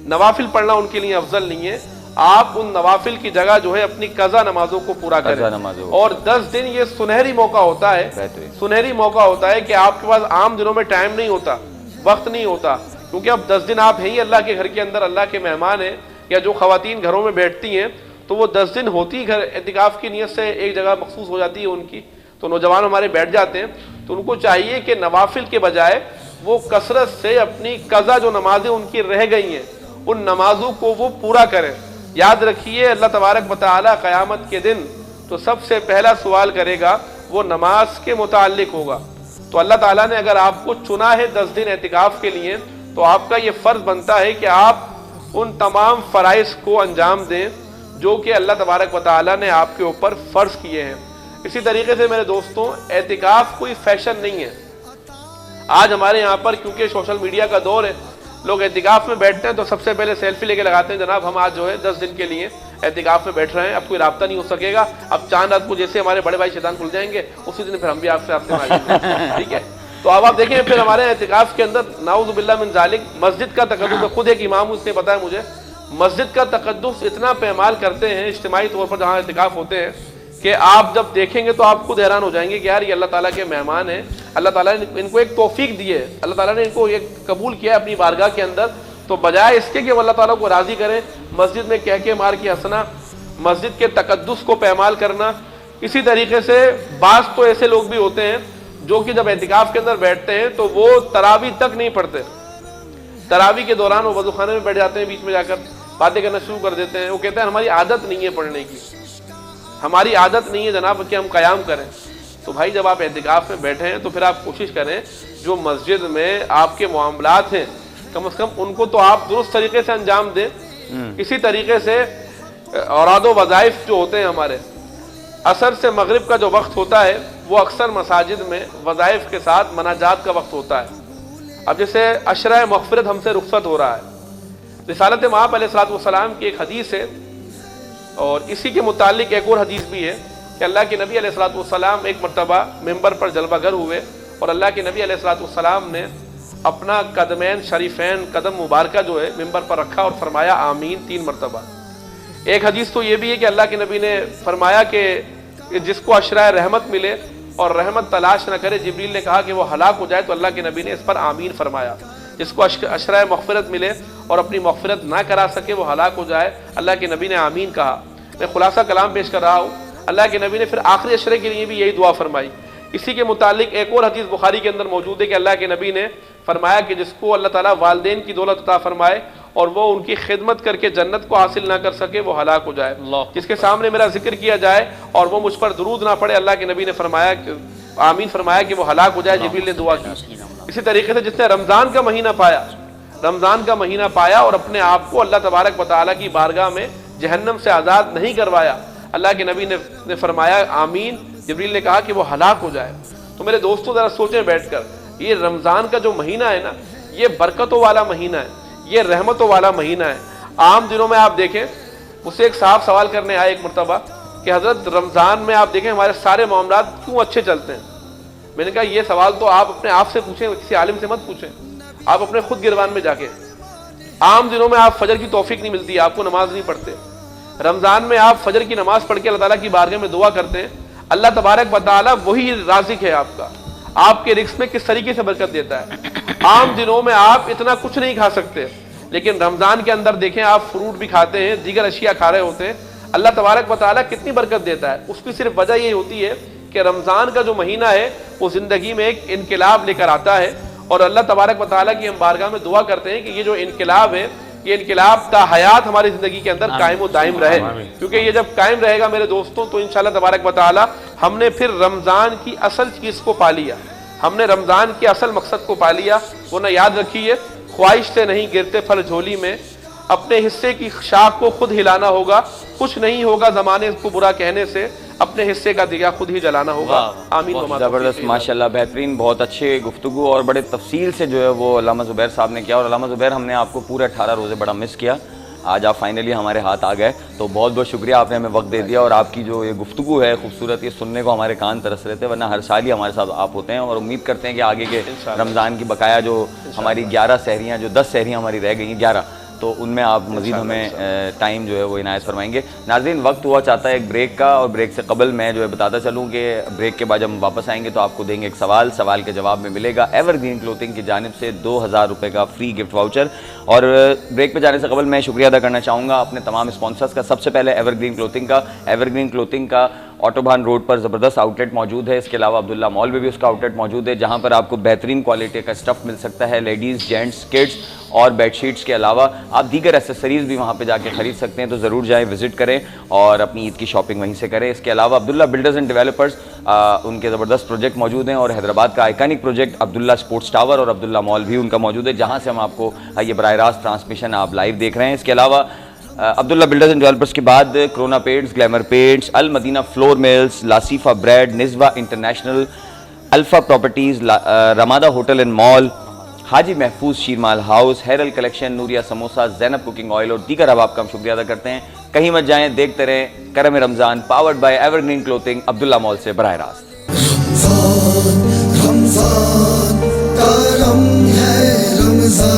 نوافل پڑھنا ان کے لیے افضل نہیں ہے۔ آپ ان نوافل کی جگہ جو ہے اپنی قضا نمازوں کو پورا کریں، اور 10 دن یہ سنہری موقع ہوتا ہے، سنہری موقع ہوتا ہے کہ آپ کے پاس عام دنوں میں ٹائم نہیں ہوتا، وقت نہیں ہوتا، کیونکہ اب 10 دن آپ ہیں ہی اللہ کے گھر کے اندر، اللہ کے مہمان ہیں، یا جو خواتین گھروں میں بیٹھتی ہیں تو وہ 10 دن ہوتی گھر اعتکاف کی نیت سے ایک جگہ مخصوص ہو جاتی ہے ان کی، تو نوجوان ہمارے بیٹھ جاتے ہیں، تو ان کو چاہیے کہ نوافل کے بجائے وہ کثرت سے اپنی قضا جو نمازیں ان کی رہ گئی ہیں ان نمازوں کو وہ پورا کریں۔ یاد رکھیے اللہ تبارک و تعالیٰ قیامت کے دن تو سب سے پہلا سوال کرے گا وہ نماز کے متعلق ہوگا۔ تو اللہ تعالیٰ نے اگر آپ کو چنا ہے 10 دن اعتکاف کے لیے تو آپ کا یہ فرض بنتا ہے کہ آپ ان تمام فرائض کو انجام دیں جو کہ اللہ تبارک و تعالیٰ نے آپ کے اوپر فرض کیے ہیں۔ اسی طریقے سے میرے دوستوں، اعتکاف کوئی فیشن نہیں ہے۔ آج ہمارے یہاں پر کیونکہ سوشل میڈیا کا دور ہے، لوگ اعتکاف میں بیٹھتے ہیں تو سب سے پہلے سیلفی لے کے لگاتے ہیں، جناب ہم آج جو ہے 10 دن کے لیے اعتکاف میں بیٹھ رہے ہیں، اب کوئی رابطہ نہیں ہو سکے گا، اب چاند رات کو جیسے ہمارے بڑے بھائی شیطان کھل جائیں گے اسی دن پھر ہم بھی آپ سے رابطے میں آ جائیں گے، ٹھیک ہے۔ تو اب آپ دیکھیں پھر ہمارے اعتکاف کے اندر نعوذ باللہ من ذالک مسجد کا تقدس، خود ایک امام اس نے بتایا مجھے، مسجد کا تقدس اتنا پیمال کرتے ہیں اجتماعی طور پر جہاں اعتکاف ہوتے ہیں کہ آپ جب دیکھیں گے تو آپ خود حیران ہو جائیں گے کہ یار یہ اللہ تعالیٰ کے مہمان ہیں، اللہ تعالیٰ نے ان کو ایک توفیق دی ہے، اللہ تعالیٰ نے ان کو ایک قبول کیا ہے اپنی بارگاہ کے اندر، تو بجائے اس کے کہ وہ اللہ تعالیٰ کو راضی کریں، مسجد میں کہہ کے مار کے ہنسنا، مسجد کے تقدس کو پیمال کرنا۔ اسی طریقے سے بعض تو ایسے لوگ بھی ہوتے ہیں جو کہ جب اعتکاف کے اندر بیٹھتے ہیں تو وہ تراویح تک نہیں پڑھتے، تراویح کے دوران وہ وضو خانے میں بیٹھ جاتے ہیں، بیچ میں جا کر باتیں کرنا شروع کر دیتے ہیں، وہ کہتے ہیں ہماری عادت نہیں ہے پڑھنے کی، ہماری عادت نہیں ہے جناب کہ ہم قیام کریں۔ تو بھائی جب آپ اعتکاف میں بیٹھے ہیں تو پھر آپ کوشش کریں جو مسجد میں آپ کے معاملات ہیں کم از کم ان کو تو آپ درست طریقے سے انجام دیں۔ اسی طریقے سے اوراد و وظائف جو ہوتے ہیں ہمارے، عصر سے مغرب کا جو وقت ہوتا ہے وہ اکثر مساجد میں وظائف کے ساتھ مناجات کا وقت ہوتا ہے۔ اب جیسے عشرہ مغفرت ہم سے رخصت ہو رہا ہے، رسالت مآب علیہ الصلوۃ والسلام کی ایک حدیث ہے اور اسی کے متعلق ایک اور حدیث بھی ہے کہ اللہ کے نبی علیہ الصلوۃ والسلام ایک مرتبہ ممبر پر جلوہ گر ہوئے اور اللہ کے نبی علیہ الصلوۃ والسلام نے اپنا قدمین شریفین، قدم مبارکہ جو ہے ممبر پر رکھا اور فرمایا آمین 3 مرتبہ۔ ایک حدیث تو یہ بھی ہے کہ اللہ کے نبی نے فرمایا کہ جس کو عشرہ رحمت ملے اور رحمت تلاش نہ کرے، جبریل نے کہا کہ وہ ہلاک ہو جائے تو اللہ کے نبی نے اس پر آمین فرمایا۔ جس کو عشرہ مغفرت ملے اور اپنی مغفرت نہ کرا سکے وہ ہلاک ہو جائے، اللہ کے نبی نے آمین کہا۔ میں خلاصہ کلام پیش کر رہا ہوں، اللہ کے نبی نے پھر آخری عشرے کے لیے بھی یہی دعا فرمائی۔ اسی کے متعلق ایک اور حدیث بخاری کے اندر موجود ہے کہ اللہ کے نبی نے فرمایا کہ جس کو اللہ تعالیٰ والدین کی دولت عطا فرمائے اور وہ ان کی خدمت کر کے جنت کو حاصل نہ کر سکے وہ ہلاک ہو جائے۔ جس کے سامنے میرا ذکر کیا جائے اور وہ مجھ پر درود نہ پڑے، اللہ کے نبی نے فرمایا کہ آمین فرمایا کہ وہ ہلاک ہو جائے, جبریل نے دعا کی. اسی طریقے سے جس نے رمضان کا مہینہ پایا, رمضان کا مہینہ پایا اور اپنے آپ کو اللہ تبارک و تعالیٰ کی بارگاہ میں جہنم سے آزاد نہیں کروایا, اللہ کے نبی نے فرمایا آمین, جبریل نے کہا کہ وہ ہلاک ہو جائے. تو میرے دوستوں ذرا سوچیں بیٹھ کر, یہ رمضان کا جو مہینہ ہے نا, یہ برکتوں والا مہینہ ہے, یہ رحمتوں والا مہینہ ہے. عام دنوں میں آپ دیکھیں, مجھ سے ایک صاحب سوال کرنے آئے ایک مرتبہ کہ حضرت رمضان میں آپ دیکھیں ہمارے سارے معاملات کیوں اچھے چلتے ہیں. میں نے کہا یہ سوال تو آپ اپنے آپ سے پوچھیں, کسی عالم سے مت پوچھیں, آپ اپنے خود گروان میں جا کے. عام دنوں میں آپ فجر کی توفیق نہیں ملتی, آپ کو نماز نہیں پڑھتے. رمضان میں آپ فجر کی نماز پڑھ کے اللہ تعالیٰ کی بارگاہ میں دعا کرتے ہیں, اللہ تبارک و تعالیٰ وہی رازق ہے آپ کا, آپ کے رزق میں کس طریقے سے برکت دیتا ہے. عام دنوں میں آپ اتنا کچھ نہیں کھا سکتے, لیکن رمضان کے اندر دیکھیں آپ فروٹ بھی کھاتے ہیں, دیگر اشیاء کھا رہے ہوتے ہیں, اللہ تبارک و تعالیٰ کتنی برکت دیتا ہے. اس کی صرف وجہ یہ ہوتی ہے کہ رمضان کا جو مہینہ ہے وہ زندگی میں ایک انقلاب لے کر آتا ہے, اور اللہ تبارک و تعالیٰ کی ہم بارگاہ میں دعا کرتے ہیں کہ یہ جو انقلاب ہے, یہ انقلاب تا حیات ہماری زندگی کے اندر قائم و دائم رہے, کیونکہ یہ جب قائم رہے گا میرے دوستوں تو انشاءاللہ تبارک و تعالیٰ ہم نے پھر رمضان کی اصل چیز کو پا لیا, ہم نے رمضان کے اصل مقصد کو پا لیا. ورنہ یاد رکھیے, خواہش سے نہیں گرتے پھل جھولی میں, اپنے حصے کی شاخ کو خود ہلانا ہوگا, کچھ نہیں ہوگا زمانے کو برا کہنے سے, اپنے حصے کا دیا خود ہی جلانا ہوگا. آمین. زبردست, ماشاءاللہ, بہترین, بہت اچھے گفتگو اور بڑے تفصیل سے جو ہے وہ علامہ زبیر صاحب نے کیا. اور علامہ زبیر, ہم نے آپ کو پورے 18 روزے بڑا مس کیا, آج آپ فائنلی ہمارے ہاتھ آ گئے, تو بہت بہت شکریہ, آپ نے ہمیں وقت دے دیا. اور آپ کی جو یہ گفتگو ہے خوبصورت, یہ سننے کو ہمارے کان ترس رہے تھے, ورنہ ہر سال ہی ہمارے ساتھ آپ ہوتے ہیں. اور امید کرتے ہیں کہ آگے کے رمضان کی بقایا جو ہماری 11 سحریاں, جو 10 سحریاں ہماری رہ گئی ہیں 11, تو ان میں آپ مزید ہمیں ٹائم جو ہے وہ عنایت فرمائیں گے. ناظرین, وقت ہوا چاہتا ہے ایک بریک کا, اور بریک سے قبل میں جو ہے بتاتا چلوں کہ بریک کے بعد جب ہم واپس آئیں گے تو آپ کو دیں گے ایک سوال کے جواب میں ملے گا ایور گرین کلوتھنگ کی جانب سے 2000 روپے کا فری گفٹ واؤچر. اور بریک پہ جانے سے قبل میں شکریہ ادا کرنا چاہوں گا اپنے تمام اسپانسرز کا. سب سے پہلے ایور گرین کلوتھنگ کا. ایور گرین کلوتھنگ کا آٹوبان روڈ پر زبردست آؤٹ لیٹ موجود ہے. اس کے علاوہ عبداللہ مال میں بھی اس کا آؤٹ لیٹ موجود ہے, جہاں پر آپ کو بہترین کوالٹی کا اسٹف مل سکتا ہے, لیڈیز, جینٹس, کڈس اور بیڈ شیٹس کے علاوہ آپ دیگر ایسیسریز بھی وہاں پہ جا کے خرید سکتے ہیں. تو ضرور جائیں, وزٹ کریں اور اپنی عید کی شاپنگ وہیں سے کریں. اس کے علاوہ عبداللہ بلڈرز اینڈ ڈیولپرز, ان کے زبردست پروجیکٹ موجود ہیں, اور حیدرآباد کا آئیکانک پروجیکٹ عبداللہ اسپورٹس ٹاور اور عبداللہ مال بھی ان کا موجود ہے, جہاں سے ہم آپ کو یہ براہ راست ٹرانسمیشن آپ لائیو دیکھ رہے ہیں. اس کے علاوہ عبداللہ بلڈرز اینڈ ڈیولپرز کے بعد Corona paints, Glamour paints, Almadina flour mills, لاسیفا بریڈ, نزوہ international, Alfa properties, Ramada hotel and mall, Haji Mahfooz Sheermal house, ہیرل کلیکشن, نوریا سموسا, زینب کوکنگ آئل اور دیگر احباب کا ہم شکریہ ادا کرتے ہیں. کہیں مت جائیں, دیکھتے رہیں Karam Ramzan, powered by Evergreen clothing, Abdullah mall سے براہ راست. رمضان کرم ہے Ramzan.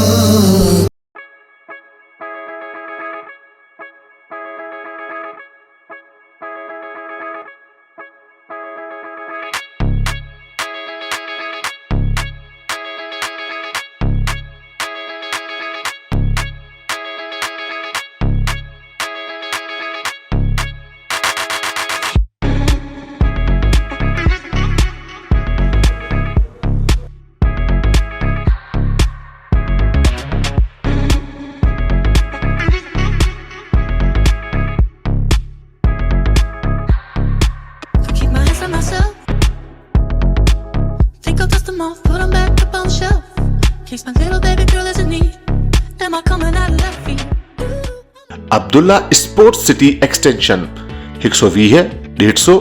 Abdullah sports city extension 120 150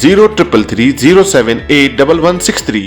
0333078163.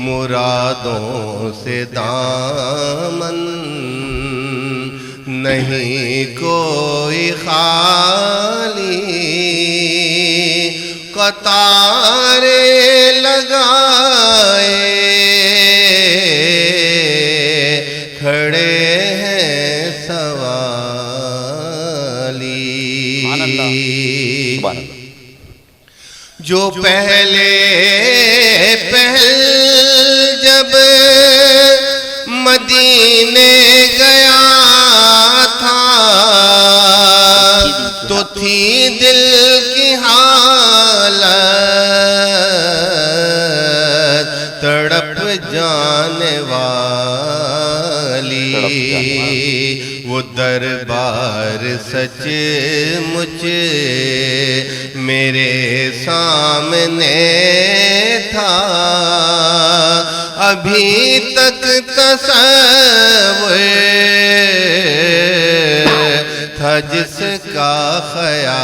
مرادوں سے دامن نہیں کوئی خالی قطاریں لگائے کھڑے ہیں سوالی جو پہل جب مدینے گیا تھا تو تھی دل کی حالت تڑپ جانے والی وہ دربار سچ مچ میرے سامنے تھا ابھی تک تصور تھا جس کا خیالی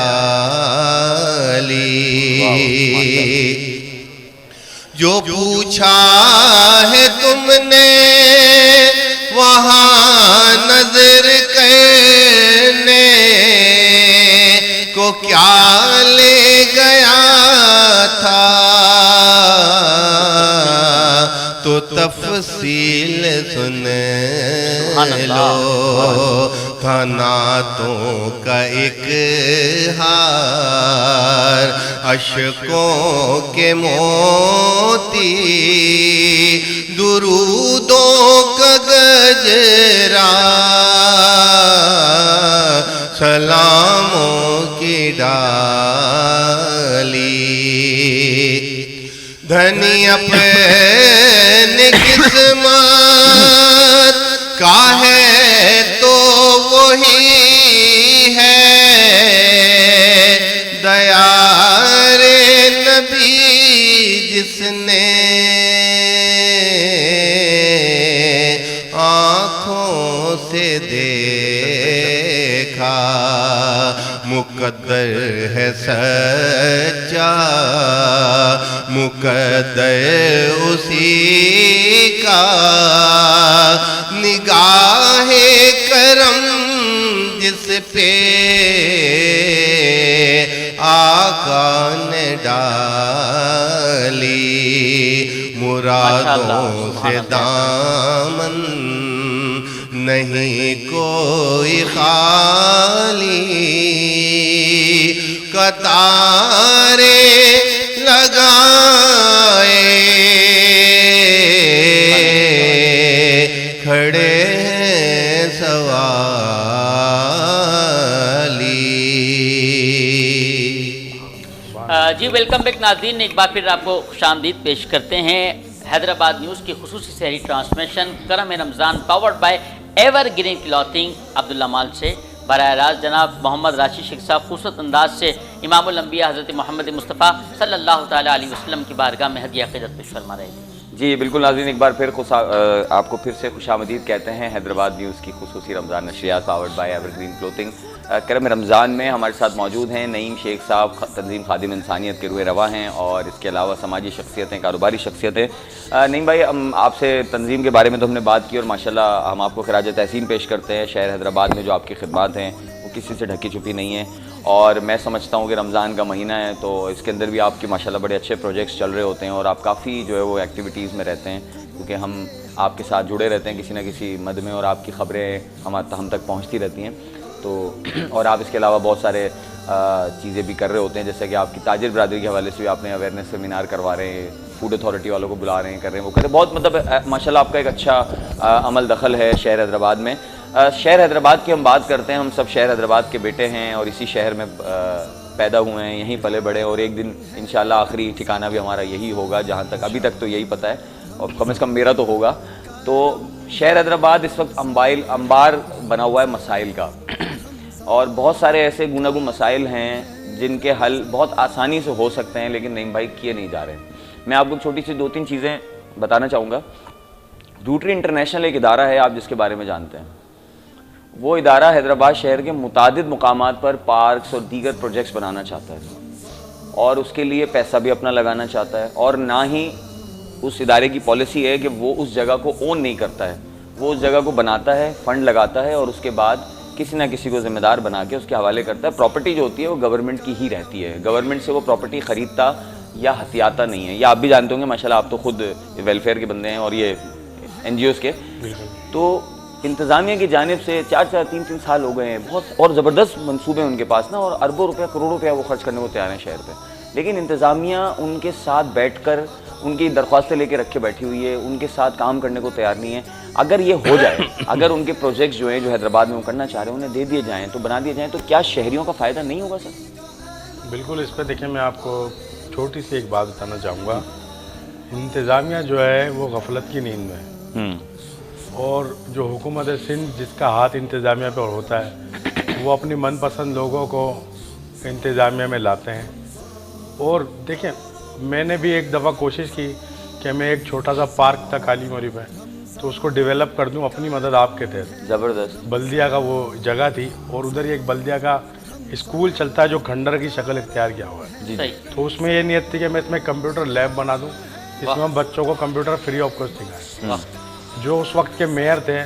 جو پوچھا ہے تم نے وہاں نظر کرنے کو کیا لے گیا تھا تو تفصیل سن لو تھا نعتوں کا ایک ہار اشکوں کے موتی درودوں کا گجرا سلاموں کی ڈالی دھنی اپنی قسمت کا ہے تو وہی ہے دیار نبی جس نے آنکھوں سے دیکھا مقدر ہے سچا مقدر اسی کا نگاہ کرم جس پہ آقا نے ڈالی مرادوں سے دامن نہیں کوئی خالی قطاریں لگائے کھڑے ہیں سوالی. جی ویلکم بیک ناظرین، ایک بار پھر آپ کو خوش آمدید پیش کرتے ہیں حیدرآباد نیوز کی خصوصی سحری transmission Karam Ramzan powered by Evergreen clothing Abdullah mall سے. براہ راست جناب محمد راشد شیخ صاحب خوبصورت انداز سے امام الانبیاء حضرت محمد مصطفیٰ صلی اللہ تعالیٰ علیہ وسلم کی بارگاہ میں ہدیہ عقیدت پیش فرما رہے ہیں. جی بالکل ناظرین، ایک بار پھر آپ کو پھر سے خوش آمدید کہتے ہیں حیدرآباد نیوز کی خصوصی رمضان نشریات powered by Evergreen clothing کرم رمضان میں. ہمارے ساتھ موجود ہیں نعیم شیخ صاحب، تنظیم خادم انسانیت کے روح رواں ہیں اور اس کے علاوہ سماجی شخصیتیں، کاروباری شخصیتیں. نعیم بھائی، ہم آپ سے تنظیم کے بارے میں تو ہم نے بات کی اور ماشاءاللہ ہم آپ کو خراج تحسین پیش کرتے ہیں. شہر حیدرآباد میں جو آپ کی خدمات ہیں وہ کسی سے ڈھکی چھپی نہیں ہیں اور میں سمجھتا ہوں کہ رمضان کا مہینہ ہے تو اس کے اندر بھی آپ کے ماشاءاللہ بڑے اچھے پروجیکٹس چل رہے ہوتے ہیں اور آپ کافی جو ہے وہ ایکٹیویٹیز میں رہتے ہیں کیونکہ ہم آپ کے ساتھ جڑے رہتے ہیں کسی نہ کسی مد میں اور آپ کی خبریں ہم تک پہنچتی رہتی ہیں. تو اور آپ اس کے علاوہ بہت سارے چیزیں بھی کر رہے ہوتے ہیں، جیسے کہ آپ کی تاجر برادری کے حوالے سے بھی آپ نے اویئرنیس سیمینار کروا رہے ہیں، فوڈ اتھارٹی والوں کو بلا رہے ہیں، کر رہے ہیں، وہ کرتے ہیں. بہت مطلب ماشاءاللہ آپ کا ایک اچھا عمل دخل ہے شہر حیدرآباد میں. شہر حیدرآباد کی ہم بات کرتے ہیں، ہم سب شہر حیدرآباد کے بیٹے ہیں اور اسی شہر میں پیدا ہوئے ہیں، یہیں پلے بڑے اور ایک دن انشاءاللہ آخری ٹھکانہ بھی ہمارا یہی ہوگا، جہاں تک ابھی تک تو یہی پتہ ہے اور کم از کم میرا تو ہوگا. تو شہر حیدرآباد اس وقت انبار بنا ہوا ہے مسائل کا اور بہت سارے ایسے گوناگون مسائل ہیں جن کے حل بہت آسانی سے ہو سکتے ہیں لیکن نعیم بھائی کیے نہیں جا رہے. میں آپ کو چھوٹی سی 2-3 چیزیں بتانا چاہوں گا. روٹری انٹرنیشنل ایک ادارہ ہے آپ جس کے بارے میں جانتے ہیں. وہ ادارہ حیدرآباد شہر کے متعدد مقامات پر پارکس اور دیگر پروجیکٹس بنانا چاہتا ہے اور اس کے لیے پیسہ بھی اپنا لگانا چاہتا ہے اور نہ ہی اس ادارے کی پالیسی ہے کہ وہ اس جگہ کو اون نہیں کرتا ہے, وہ اس جگہ کو بناتا ہے, فنڈ لگاتا ہے اور اس کے بعد کسی نہ کسی کو ذمہ دار بنا کے اس کے حوالے کرتا ہے. پراپرٹی جو ہوتی ہے وہ گورنمنٹ کی ہی رہتی ہے, گورنمنٹ سے وہ پراپرٹی خریدتا یا ہتھیاتا نہیں ہے. یہ آپ بھی جانتے ہوں گے ماشاءاللہ, آپ تو خود ویلفیئر کے بندے ہیں اور یہ این جی اوز کے. تو انتظامیہ کی جانب سے 4-3 سال ہو گئے ہیں, بہت اور زبردست منصوبے ہیں ان کے پاس نا, اور اربوں روپیہ کروڑوں روپیہ وہ خرچ کرنے کو تیار ہیں شہر پہ, لیکن انتظامیہ ان کے ساتھ بیٹھ کر ان کی درخواستیں لے کے رکھے بیٹھی ہوئی ہے, ان کے ساتھ کام کرنے کو تیار نہیں ہے. اگر یہ ہو جائے, اگر ان کے پروجیکٹس جو ہیں جو حیدرآباد میں وہ کرنا چاہ رہے ہیں انہیں دے دیے جائیں, تو بنا دیے جائیں, تو کیا شہریوں کا فائدہ نہیں ہوگا سر؟ بالکل. اس پہ دیکھیں میں آپ کو چھوٹی سی ایک بات بتانا چاہوں گا. انتظامیہ جو ہے وہ غفلت کی نیند میں ہے, اور جو حکومت سندھ جس کا ہاتھ انتظامیہ پہ ہوتا ہے وہ اپنی من پسند لوگوں کو انتظامیہ میں لاتے ہیں. اور دیکھیں میں نے بھی ایک دفعہ کوشش کی کہ میں ایک چھوٹا سا پارک تھا کالی موری پہ, تو اس کو ڈیولپ کر دوں اپنی مدد آپ کے تحت. زبردست. بلدیہ کا وہ جگہ تھی, اور ادھر ہی ایک بلدیہ کا اسکول چلتا ہے جو کھنڈر کی شکل اختیار کیا ہوا ہے. تو اس میں یہ نیت تھی کہ میں اس میں کمپیوٹر لیب بنا دوں, اس میں ہم بچوں کو کمپیوٹر فری آف کاسٹ سکھائیں. جو اس وقت کے میئر تھے,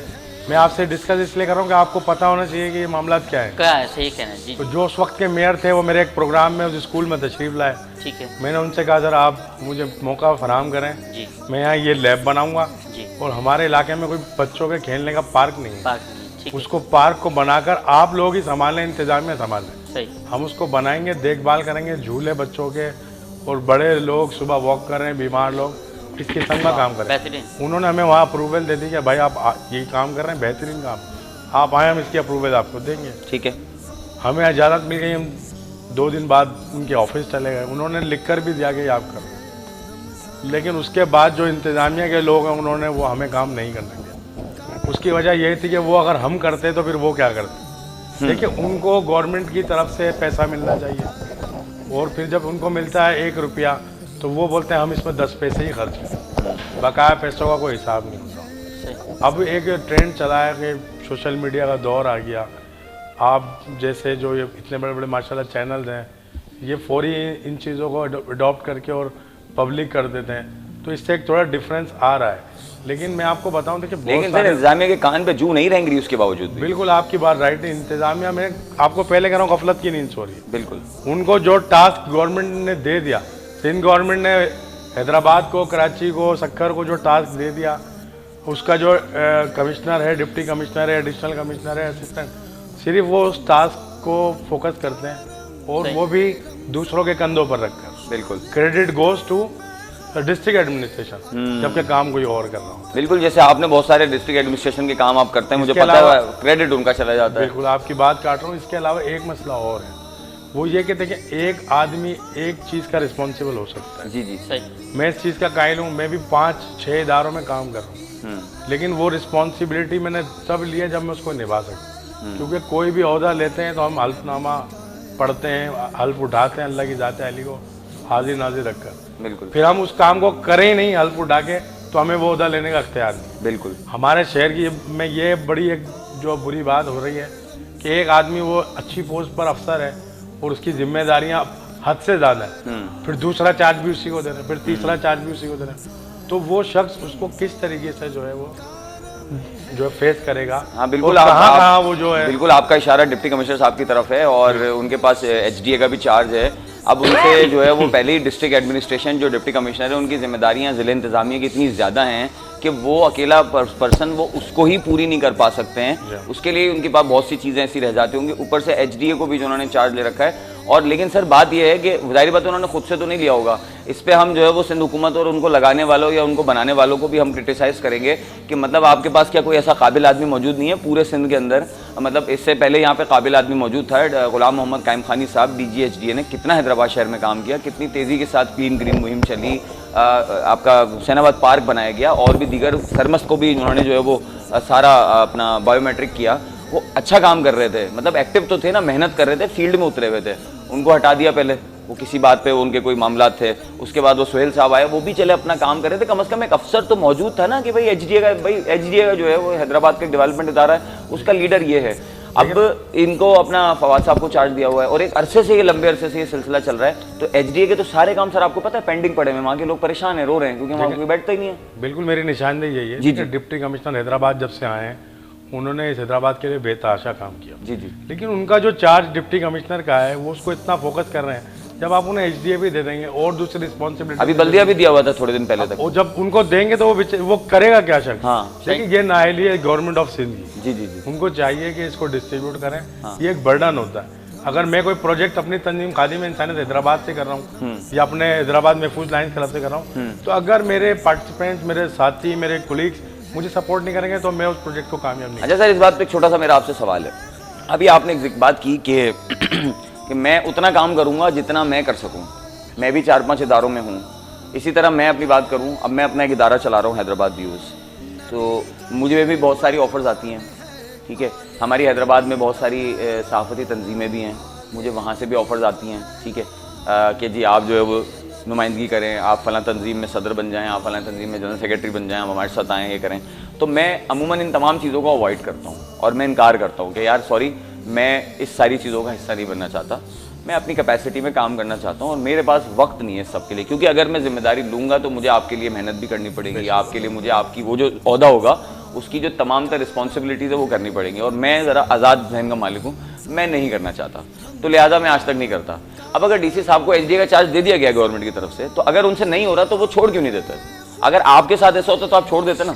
میں آپ سے ڈسکس اس لیے کر رہا ہوں کہ آپ کو پتہ ہونا چاہیے کہ یہ معاملات کیا ہیں. صحیح کہنا جی. تو جو اس وقت کے میئر تھے وہ میرے ایک پروگرام میں اس اسکول میں تشریف لائے. ٹھیک ہے. میں نے ان سے کہا سر آپ مجھے موقع فراہم کریں, میں یہاں یہ لیب بناؤں گا, اور ہمارے علاقے میں کوئی بچوں کے کھیلنے کا پارک نہیں ہے, اس کو پارک کو بنا کر آپ لوگ ہی سنبھالیں, انتظامیہ سنبھالیں. ہم اس کو بنائیں گے, دیکھ بھال کریں گے, جھولے بچوں کے, اور بڑے لوگ صبح واک کر رہے ہیں, بیمار لوگ, اس کے سنگ میں کام کریں. انہوں نے ہمیں وہاں اپروول دے دی کہ بھائی آپ یہی کام کر رہے ہیں, بہترین کام, آپ آئیں, ہم اس کی اپروول آپ کو دیں گے. ٹھیک ہے. ہمیں اجازت مل گئی, ہم 2 دن بعد ان کے آفس چلے گئے. انہوں نے لکھ کر بھی دیا کہ یہ آپ کر رہے ہیں, لیکن اس کے بعد جو انتظامیہ کے لوگ ہیں انہوں نے وہ ہمیں کام نہیں کرنے دیا. اس کی وجہ یہ تھی کہ وہ اگر ہم کرتے تو پھر وہ کیا کرتے. دیکھیں ان کو گورنمنٹ کی طرف سے پیسہ ملنا چاہیے, اور پھر جب ان کو ملتا ہے 1 روپیہ تو وہ بولتے ہیں ہم اس میں 10 پیسے ہی خرچ کریں, بقایا پیسوں کا کوئی حساب نہیں ہوتا. اب ایک ٹرینڈ چلا ہے کہ سوشل میڈیا کا دور آ گیا. آپ جیسے جو یہ اتنے بڑے بڑے ماشاءاللہ چینلز ہیں, یہ فوری ان چیزوں کو اڈاپٹ کر کے اور پبلک کر دیتے ہیں, تو اس سے ایک تھوڑا ڈفرینس آ رہا ہے. لیکن میں آپ کو بتاؤں دیکھیں, لیکن سر انتظامیہ کے کان پہ جو نہیں رہیں گی اس کے باوجود. بالکل آپ کی بات رائٹ ہے. انتظامیہ میں آپ کو پہلے کہہ رہا ہوں غفلت کی نیند سو رہی ہے. بالکل. ان کو جو ٹاسک گورنمنٹ نے دے دیا, سندھ گورنمنٹ نے حیدرآباد کو, کراچی کو, سکھر کو جو ٹاسک دے دیا, اس کا جو کمشنر ہے, ڈپٹی کمشنر ہے, ایڈیشنل کمشنر ہے, اسسٹنٹ, صرف وہ اس ٹاسک کو فوکس کرتے ہیں, اور وہ بھی دوسروں کے کندھوں پر رکھ کر. بالکل. Credit goes to district administration, جبکہ کام کوئی اور کر رہا ہوں. بالکل, جیسے آپ نے بہت سارے ڈسٹرکٹ ایڈمنسٹریشن کے کام آپ کرتے ہیں, مجھے پتا ہے کریڈٹ ان کا چلا جاتا ہے. بالکل آپ کی بات کاٹ رہا ہوں. اس کے علاوہ ایک مسئلہ اور ہے, وہ یہ کہ دیکھیں ایک آدمی ایک چیز کا رسپانسیبل ہو سکتا ہے. جی جی صحیح. میں اس چیز کا قائل ہوں, میں بھی 5-6 اداروں میں کام کر رہا ہوں, لیکن وہ رسپانسبلٹی میں نے تب لی ہے جب میں اس کو نبھا سکتا. کیونکہ کوئی بھی عہدہ لیتے ہیں تو ہم حلف نامہ پڑھتے ہیں, حلف اٹھاتے ہیں اللہ کی ذات علی کو حاضر ناظر رکھ کر. بالکل. پھر ہم اس کام کو کریں ہی نہیں حلف اٹھا کے, تو ہمیں وہ عہدہ لینے کا اختیار نہیں. بالکل. ہمارے شہر کی میں یہ بڑی ایک جو بری بات ہو رہی ہے کہ ایک آدمی وہ اچھی پوسٹ پر افسر ہے اور اس کی ذمہ داریاں حد سے زیادہ ہیں, پھر دوسرا چارج بھی اسی کو دے رہے ہیں, پھر تیسرا چارج بھی اسی کو دے رہے ہیں, تو وہ شخص اس کو کس طریقے سے جو ہے وہ جو فیس کرے گا. ہاں بالکل. کہاں وہ جو ہے بالکل آپ کا اشارہ ڈپٹی کمشنر صاحب کی طرف ہے, اور ان کے پاس ایچ ڈی اے کا بھی چارج ہے. اب ان سے جو ہے وہ پہلے ہی ڈسٹرکٹ ایڈمنسٹریشن جو ڈپٹی کمشنر ہے ان کی ذمہ داریاں ضلع انتظامیہ کی اتنی زیادہ ہیں کہ وہ اکیلا پرسن وہ اس کو ہی پوری نہیں کر پا سکتے ہیں. اس کے لیے ان کے پاس بہت سی چیزیں ایسی رہ جاتی ہوں گی, اوپر سے ایچ ڈی اے کو بھی جو انہوں نے چارج لے رکھا ہے. اور لیکن سر بات یہ ہے کہ ظاہری بات انہوں نے خود سے تو نہیں لیا ہوگا, اس پہ ہم جو ہے وہ سندھ حکومت اور ان کو لگانے والوں یا ان کو بنانے والوں کو بھی ہم کرٹیسائز کریں گے کہ مطلب آپ کے پاس کیا کوئی ایسا قابل آدمی موجود نہیں ہے پورے سندھ کے اندر. مطلب اس سے پہلے یہاں پہ قابل آدمی موجود تھا, غلام محمد Qaim Khani Sahib D G H D A نے کتنا حیدرآباد شہر میں کام کیا, کتنی تیزی کے ساتھ کلین گرین مہم چلی, آپ کا حسین آباد پارک بنایا گیا, اور بھی دیگر سرمست کو بھی انہوں نے جو ہے وہ سارا اپنا بایو میٹرک کیا. وہ اچھا کام کر رہے تھے, مطلب ایکٹیو تو تھے نا, محنت کر رہے تھے, فیلڈ میں اترے ہوئے تھے. ان کو ہٹا دیا پہلے, وہ کسی بات پہ ان کے کوئی معاملات تھے, اس کے بعد وہ سہیل صاحب آئے, وہ بھی چلے اپنا کام کر رہے تھے. کم از کم ایک افسر تو موجود تھا نا کہ بھائی ایچ ڈی اے کا جو ہے وہ حیدرآباد کا ڈیولپمنٹ ادارہ ہے, اس کا لیڈر یہ ہے. اب ان کو اپنا فواد صاحب کو چارج دیا ہوا ہے اور ایک عرصے سے یہ لمبے عرصے سے یہ سلسلہ چل رہا ہے, تو ایچ ڈی اے کے تو سارے کام سر آپ کو پتہ ہے پینڈنگ پڑے ہوئے, وہاں کے لوگ پریشان ہیں, رو رہے ہیں کیونکہ وہاں کوئی بیٹھتا ہی نہیں ہے. بالکل میری نشاندہی یہی ہے کہ ڈپٹی کمشنر حیدرآباد جب سے آئے ہیں انہوں نے اس حیدرآباد کے لیے بے تحاشا کام کیا. جی جی. لیکن ان کا جو چارج ڈپٹی کمشنر کا ہے وہ اس کو اتنا فوکس کر رہے ہیں, جب آپ انہیں ایچ ڈی اے بھی دے دیں گے اور دوسری رسپانسبلٹی, ابھی بلدیہ بھی دیا ہوا تھا تھوڑے دن پہلے تک, وہ جب ان کو دیں گے تو وہ کرے گا کیا شک. ہاں لیکن یہ نااہلی ہے گورنمنٹ آف سندھ کی. جی جی جی. ان کو چاہیے کہ اس کو ڈسٹریبیوٹ کریں, یہ ایک برڈن ہوتا ہے. اگر میں کوئی پروجیکٹ اپنی تنظیم خادم انسانیت حیدرآباد سے کر رہا ہوں یا اپنے حیدرآباد محفوظ لائنز کلب سے کر رہا ہوں, تو اگر میرے پارٹیسپینٹس, میرے ساتھی, میرے کولیگس مجھے سپورٹ نہیں کریں گے تو میں اس پروجیکٹ کو کامیاب نہیں. اچھا سر, اس بات پہ ایک چھوٹا سا میرا آپ سے سوال ہے. ابھی آپ نے ایک بات کی کہ میں اتنا کام کروں گا جتنا میں کر سکوں. میں بھی 4-5 اداروں میں ہوں, اسی طرح میں اپنی بات کروں. اب میں اپنا ایک ادارہ چلا رہا ہوں حیدرآباد ویوز, تو مجھے بھی بہت ساری آفرز آتی ہیں. ٹھیک ہے, ہماری حیدرآباد میں بہت ساری صحافتی تنظیمیں بھی ہیں, مجھے وہاں سے بھی آفرز آتی ہیں. ٹھیک ہے, کہ جی آپ جو ہے وہ نمائندگی کریں, آپ فلاں تنظیم میں صدر بن جائیں, آپ فلاں تنظیم میں جنرل سیکرٹری بن جائیں, آپ ہمارے ساتھ آئیں, یہ کریں. تو میں عموماً ان تمام چیزوں کو اوائڈ کرتا ہوں اور میں انکار کرتا ہوں کہ یار سوری, میں اس ساری چیزوں کا حصہ نہیں بننا چاہتا. میں اپنی کیپیسٹی میں کام کرنا چاہتا ہوں اور میرے پاس وقت نہیں ہے سب کے لیے, کیونکہ اگر میں ذمہ داری لوں گا تو مجھے آپ کے لیے محنت بھی کرنی پڑے گی, آپ کے لیے مجھے آپ کی وہ جو عہدہ ہوگا اس کی جو تمام تر رسپانسبلٹیز ہے وہ کرنی پڑیں گی, اور میں ذرا آزاد ذہن کا مالک ہوں, میں نہیں کرنا چاہتا, تو لہٰذا میں آج تک نہیں کرتا. اب اگر ڈی سی صاحب کو ایچ ڈی اے کا چارج دے دیا گیا گورنمنٹ کی طرف سے, تو اگر ان سے نہیں ہو رہا تو وہ چھوڑ کیوں نہیں دیتے؟ اگر آپ کے ساتھ ایسا ہوتا تو آپ چھوڑ دیتے نا.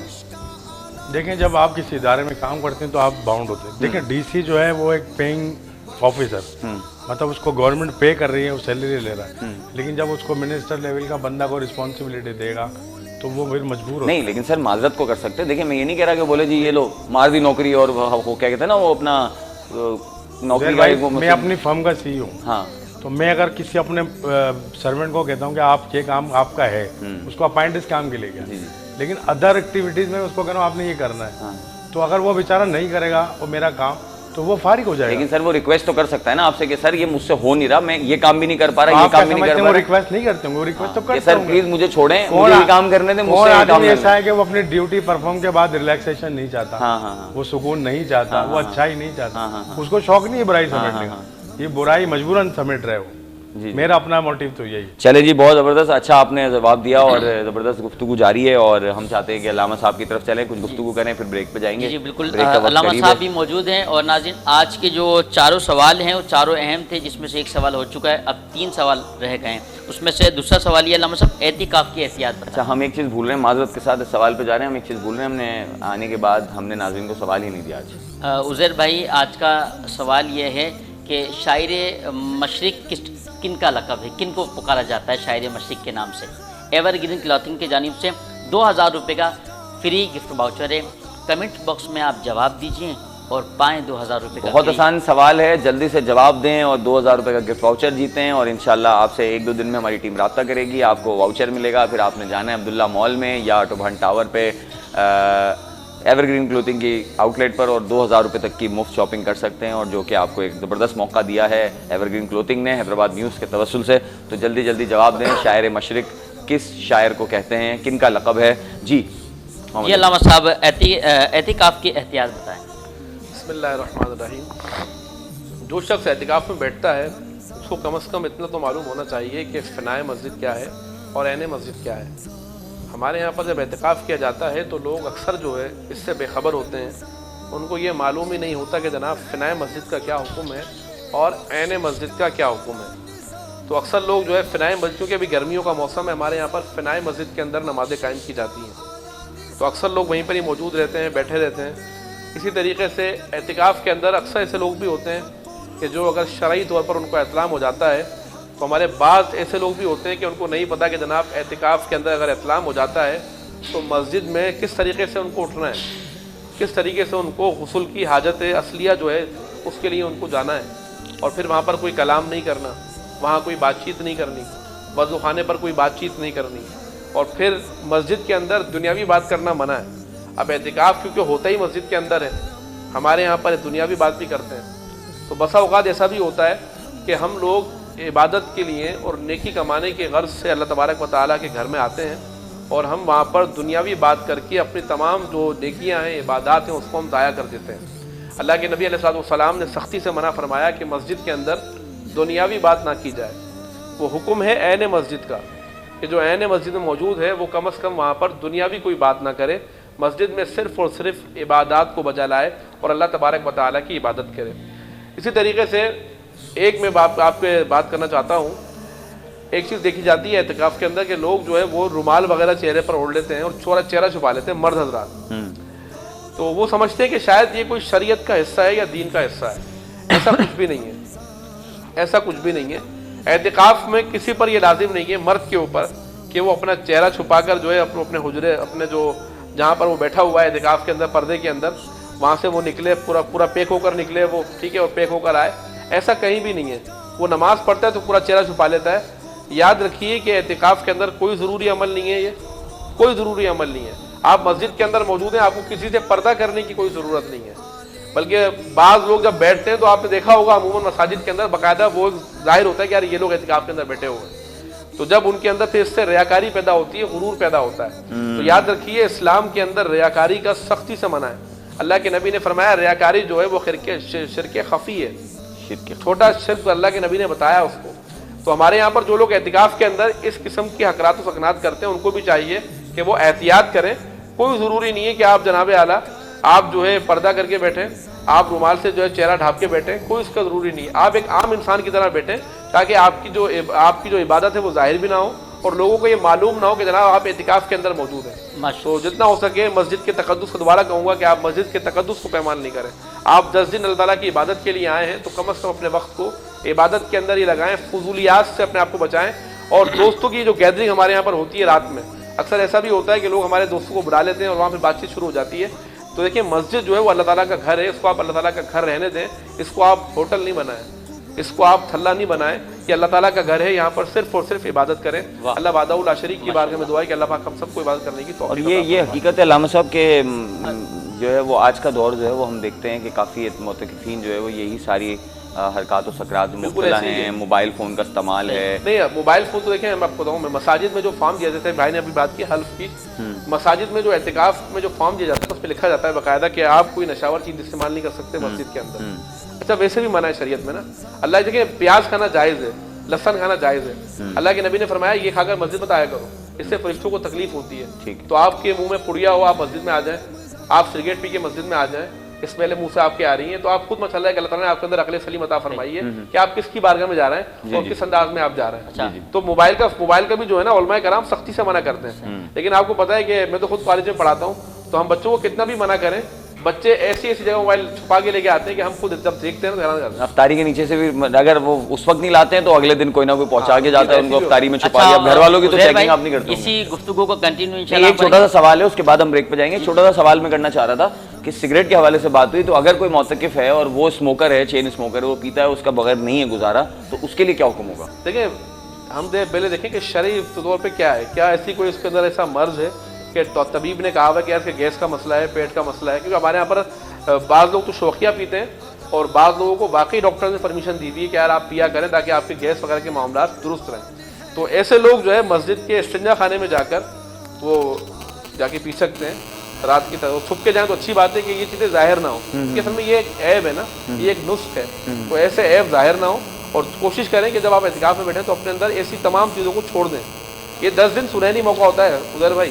دیکھیں جب آپ کسی ادارے میں کام کرتے ہیں تو آپ باؤنڈ ہوتے ہیں. دیکھیں ڈی سی جو ہے وہ ایک پیئنگ آفیسر, مطلب اس کو گورنمنٹ پے کر رہی ہے, وہ سیلری لے رہا ہے, لیکن جب اس کو منسٹر لیول کا بندہ کو رسپانسبلٹی دے گا تو وہ پھر مجبور ہو. نہیں لیکن سر معذرت کو کر سکتے ہیں. دیکھیں میں یہ نہیں کہہ رہا کہ بولے جی یہ لو مار دی نوکری, اور وہ کیا کہتے ہیں نا وہ اپنا نوکری کا, میں اپنی فرم کا سی ہوں. ہاں, تو میں اگر کسی اپنے سرونٹ کو کہتا ہوں کہ آپ یہ کام آپ کا ہے, اس کو اپائنٹ اس کام کے لیے کیا, لیکن ادر ایکٹیویٹیز میں اس کو کہہ رہا ہوں آپ نے یہ کرنا ہے, تو اگر وہ بیچارہ نہیں کرے گا وہ میرا کام, تو وہ فارغ ہو جائے گا. لیکن سر وہ ریکویسٹ تو کر سکتا ہے نا آپ سے کہ سر یہ مجھ سے ہو نہیں رہا, میں یہ کام بھی نہیں کر پا رہا, یہ کام بھی نہیں کر پا رہا. وہ ریکویسٹ نہیں کرتے ہوں, وہ ریکویسٹ تو کرتے ہیں سر پلیز مجھے چھوڑیں, مجھے یہ کام کرنے دیں, مجھ سے یہ کام ایسا ہے کہ وہ اپنی ڈیوٹی پرفارم کے بعد ریلیکسیشن نہیں چاہتا, وہ سکون نہیں چاہتا, وہ اچھائی نہیں چاہتا, اس کو شوق نہیں ہے برائی سمیٹنے کا, یہ برائی مجبوراً سمیٹ رہے ہو. میرا اپنا موٹیو تو یہی. چلے جی بہت زبردست, اچھا آپ نے جواب دیا اور زبردست گفتگو جاری ہے, اور ہم چاہتے ہیں کہ علامہ صاحب کی طرف چلیں, کچھ گفتگو کریں, پھر بریک پہ جائیں گے. جی بالکل, علامہ صاحب بھی موجود ہیں. اور ناظرین آج کے جو چاروں سوال ہیں وہ چاروں اہم تھے, جس میں سے ایک سوال ہو چکا ہے, اب 3 سوال رہ گئے ہیں. اس میں سے دوسرا سوال یہ علامہ صاحب اعتکاف کی احتیاط بتائیں. اچھا ہم ایک چیز بھول رہے ہیں, معذرت کے ساتھ اس سوال پہ جا رہے ہیں, ہم ایک چیز بھول رہے ہیں, ہم نے آنے کے بعد ہم نے ناظرین کو سوال ہی نہیں دیا آج. عزیر بھائی آج کا سوال یہ ہے کہ شاعر مشرق کن کا لقب ہے, کن کو پکارا جاتا ہے شاعر مشرق کے نام سے؟ ایور گرین کلاتھنگ کی جانب سے 2000 روپے کا فری گفٹ واؤچر ہے. کمنٹ باکس میں آپ جواب دیجئے اور پائیں 2000 روپے کا. بہت آسان سوال ہے, جلدی سے جواب دیں اور 2000 روپے کا گفٹ واؤچر جیتیں, اور انشاءاللہ آپ سے 1-2 دن میں ہماری ٹیم رابطہ کرے گی, آپ کو واؤچر ملے گا. پھر آپ نے جانا ہے عبداللہ مال میں یا آٹوبہن ٹاور پہ ایور گرین کلوتھنگ کی آؤٹ لیٹ پر, اور 2000 روپے تک کی مفت شاپنگ کر سکتے ہیں, اور جو کہ آپ کو ایک زبردست موقع دیا ہے ایور گرین کلوتھنگ نے حیدرآباد نیوز کے توسل سے. تو جلدی جلدی جواب دیں, شاعر مشرق کس شاعر کو کہتے ہیں, کن کا لقب ہے؟ جی علامہ صاحب اعتکاف کی احتیاط بتائیں. بسم اللہ الرحمن الرحیم. جو شخص اعتکاف میں بیٹھتا ہے اس کو کم از کم اتنا تو معلوم ہونا چاہیے کہ فنائے مسجد کیا ہے اور عین مسجد کیا ہے. ہمارے یہاں پر جب اعتکاف کیا جاتا ہے تو لوگ اکثر جو ہے اس سے بے خبر ہوتے ہیں, ان کو یہ معلوم ہی نہیں ہوتا کہ جناب فنائے مسجد کا کیا حکم ہے اور عین مسجد کا کیا حکم ہے. تو اکثر لوگ جو ہے فنائے مسجد, کیونکہ ابھی گرمیوں کا موسم ہے, ہمارے یہاں پر فنائے مسجد کے اندر نمازیں قائم کی جاتی ہیں, تو اکثر لوگ وہیں پر ہی موجود رہتے ہیں, بیٹھے رہتے ہیں. اسی طریقے سے اعتکاف کے اندر اکثر ایسے لوگ بھی ہوتے ہیں کہ جو اگر شرعی طور پر ان کو اطلاع ہو جاتا ہے, تو ہمارے بعض ایسے لوگ بھی ہوتے ہیں کہ ان کو نہیں پتہ کہ جناب اعتکاف کے اندر اگر اطلاع ہو جاتا ہے تو مسجد میں کس طریقے سے ان کو اٹھنا ہے, کس طریقے سے ان کو غسل کی حاجت اصلیہ جو ہے اس کے لیے ان کو جانا ہے, اور پھر وہاں پر کوئی کلام نہیں کرنا, وہاں کوئی بات چیت نہیں کرنی, وضو خانے پر کوئی بات چیت نہیں کرنی, اور پھر مسجد کے اندر دنیاوی بات کرنا منع ہے. اب اعتکاف کیونکہ ہوتا ہی مسجد کے اندر ہے, ہمارے یہاں پر دنیاوی بات بھی کرتے ہیں, تو بسا اوقات ایسا بھی ہوتا ہے کہ ہم لوگ عبادت کے لیے اور نیکی کمانے کے غرض سے اللہ تبارک و تعالیٰ کے گھر میں آتے ہیں, اور ہم وہاں پر دنیاوی بات کر کے اپنی تمام جو نیکیاں ہیں, عبادات ہیں, اس کو ہم ضائع کر دیتے ہیں. اللہ کے نبی علیہ الصلوۃ والسلام نے سختی سے منع فرمایا کہ مسجد کے اندر دنیاوی بات نہ کی جائے. وہ حکم ہے عین مسجد کا کہ جو عین مسجد میں موجود ہے وہ کم از کم وہاں پر دنیاوی کوئی بات نہ کرے, مسجد میں صرف اور صرف عبادات کو بجا لائے اور اللہ تبارک و تعالیٰ کی عبادت کرے. اسی طریقے سے ایک میں آپ پہ بات کرنا چاہتا ہوں, ایک چیز دیکھی جاتی ہے اعتکاف کے اندر کہ لوگ جو ہے وہ رومال وغیرہ چہرے پر اوڑھ لیتے ہیں اور چہرہ چھپا لیتے ہیں مرد حضرات, تو وہ سمجھتے ہیں کہ شاید یہ کوئی شریعت کا حصہ ہے یا دین کا حصہ ہے. ایسا کچھ بھی نہیں ہے, ایسا کچھ بھی نہیں ہے. اعتکاف میں کسی پر یہ لازم نہیں ہے مرد کے اوپر کہ وہ اپنا چہرہ چھپا کر جو ہے اپنے حجرے اپنے جو جہاں پر وہ بیٹھا ہوا ہے اعتکاف کے اندر پردے کے اندر, وہاں سے وہ نکلے پورا پیک ہو کر نکلے وہ, ٹھیک ہے, اور پیک ہو کر آئے. ایسا کہیں بھی نہیں ہے. وہ نماز پڑھتا ہے تو پورا چہرہ چھپا لیتا ہے. یاد رکھیے کہ اعتکاف کے اندر کوئی ضروری عمل نہیں ہے, یہ کوئی ضروری عمل نہیں ہے. آپ مسجد کے اندر موجود ہیں, آپ کو کسی سے پردہ کرنے کی کوئی ضرورت نہیں ہے. بلکہ بعض لوگ جب بیٹھتے ہیں تو آپ نے دیکھا ہوگا عموماً مساجد کے اندر باقاعدہ وہ ظاہر ہوتا ہے کہ یار یہ لوگ اعتکاف کے اندر بیٹھے ہوئے ہیں, تو جب ان کے اندر سے اس سے ریاکاری پیدا ہوتی ہے, غرور پیدا ہوتا ہے. تو یاد رکھیے اسلام کے اندر ریاکاری کا سختی سے منع ہے. اللہ کے نبی نے فرمایا ریاکاری جو ہے وہ شرک خفی ہے, چھوٹا شرک اللہ کے نبی نے بتایا اس کو. تو ہمارے یہاں پر جو لوگ اعتکاف کے اندر اس قسم کی حقرات و سکنات کرتے ہیں ان کو بھی چاہیے کہ وہ احتیاط کریں. کوئی ضروری نہیں ہے کہ آپ جناب اعلیٰ آپ جو ہے پردہ کر کے بیٹھیں, آپ رومال سے جو ہے چہرہ ڈھانپ کے بیٹھیں, کوئی اس کا ضروری نہیں ہے. آپ ایک عام انسان کی طرح بیٹھیں تاکہ آپ کی جو عبادت ہے وہ ظاہر بھی نہ ہو اور لوگوں کو یہ معلوم نہ ہو کہ جناب آپ اعتکاف کے اندر موجود ہیں. تو جتنا ہو سکے مسجد کے تقدس کو دوبارہ کہوں گا کہ آپ مسجد کے تقدس کو پیمان نہیں کریں. آپ 10 دن اللہ تعالیٰ کی عبادت کے لیے آئے ہیں تو کم از کم اپنے وقت کو عبادت کے اندر ہی لگائیں, فضولیات سے اپنے آپ کو بچائیں. اور دوستوں کی جو گیدرنگ ہمارے یہاں پر ہوتی ہے رات میں, اکثر ایسا بھی ہوتا ہے کہ لوگ ہمارے دوستوں کو بلا لیتے ہیں اور وہاں پہ بات چیت شروع ہو جاتی ہے. تو دیکھیں مسجد جو ہے وہ اللہ تعالیٰ کا گھر ہے, اس کو آپ اللہ تعالیٰ کا گھر رہنے دیں, اس کو آپ ہوٹل نہیں بنائیں, اس کو آپ تھلا نہیں بنائیں. کہ اللہ تعالیٰ کا گھر ہے, یہاں پر صرف اور صرف عبادت کریں. اللہ وحدہ لا شریک کی بارگاہ میں دعا ہے کہ اللہ پاک ہم سب کو عبادت کرنے کی توفیق. اور یہ حقیقت ہے علامہ صاحب کہ جو ہے وہ آج کا دور جو ہے وہ ہم دیکھتے ہیں کہ کافی معتکفین جو ہے وہ یہی ساری حرکات و سکرات میں مبتلا ہیں. موبائل فون کا استعمال ہے. نہیں, موبائل فون تو دیکھیں میں آپ کو بتاؤں, میں مساجد میں جو فارم دیا جاتا ہے, بھائی نے ابھی بات کی حلف کی, مساجد میں جو اعتکاف میں جو فارم دیا جاتا ہے اس پہ لکھا جاتا ہے باقاعدہ کہ آپ کوئی نشاور چیز استعمال نہیں کر سکتے مسجد کے اندر. اچھا ویسے بھی منع ہے شریعت میں نا. اللہ دیکھیں پیاز کھانا جائز ہے, لہسن کھانا جائز ہے. اللہ کے نبی نے فرمایا یہ کھا کر مسجد میں آیا کرو, اس سے فرشتوں کو تکلیف ہوتی ہے. تو آپ کے منہ میں پڑیا ہو آپ مسجد میں آ جائیں, آپ سگریٹ پی کے مسجد میں آ جائیں, اس پہلے منہ سے آپ کے آ رہی ہیں, تو آپ خود ماشاءاللہ کہ اللہ تعالیٰ نے آپ کے اندر عقل سلیم عطا فرمائی ہے کہ آپ کس کی بارگاہ میں جا رہے ہیں اور کس انداز میں آپ جا رہے ہیں. تو موبائل کا بھی جو ہے نا علماء کرام سختی سے منع کرتے ہیں. لیکن آپ کو پتا ہے کہ میں تو خود کالج میں پڑھاتا ہوں, تو ہم بچوں کو کتنا بھی منع کریں, بچے ایسی جگہ موبائل چھپا کے لے کے آتے ہیں کہ ہم خود جب دیکھتے ہیں تو حیران کرتے ہیں. افطاری کے نیچے سے بھی اگر وہ اس وقت نہیں لاتے ہیں تو اگلے دن کوئی نہ کوئی پہنچا کے جاتا ہے ان کو افطاری میں چھپا لیا. گھر والوں کی تو چیکنگ آپ نہیں کرتے. اسی گفتگو کو کنٹینیو انشاءاللہ. ایک چھوٹا سا سوال ہے, اس کے بعد ہم بریک پہ جائیں گے. چھوٹا سا سوال میں کرنا چاہ رہا تھا کہ سگریٹ کے حوالے سے بات ہوئی, تو اگر کوئی معتکف ہے اور وہ اسموکر ہے, چین اسموکر ہے, وہ پیتا ہے, اس کا بغیر نہیں ہے گزارا, تو اس کے لیے کیا حکم ہوگا؟ دیکھیں ہم پہلے دیکھیں کہ شرعی طور پہ کیا ہے, کیا ایسی کوئی اس کے اندر ایسا مرض ہے کہ طبیب نے کہا ہوا کہ یار کہ گیس کا مسئلہ ہے, پیٹ کا مسئلہ ہے. کیونکہ ہمارے یہاں پر بعض لوگ تو شوقیہ پیتے ہیں اور بعض لوگوں کو واقعی ڈاکٹر نے پرمیشن دی ہوئی ہے کہ یار آپ پیا کریں تاکہ آپ کے گیس وغیرہ کے معاملات درست رہیں. تو ایسے لوگ جو ہے مسجد کے استنجا خانے میں جا کر وہ جا کے پی سکتے ہیں رات کی طرح. چھپ کے جائیں تو اچھی بات ہے کہ یہ چیزیں ظاہر نہ ہو, کیونکہ اصل میں یہ ایک عیب ہے نا, یہ ایک نسخ ہے. تو ایسے عیب ظاہر نہ ہو اور کوشش کریں کہ جب آپ اعتکاف میں بیٹھیں تو اپنے اندر ایسی تمام چیزوں کو چھوڑ دیں. یہ 10 دن سنہری موقع ہوتا ہے عزیر بھائی,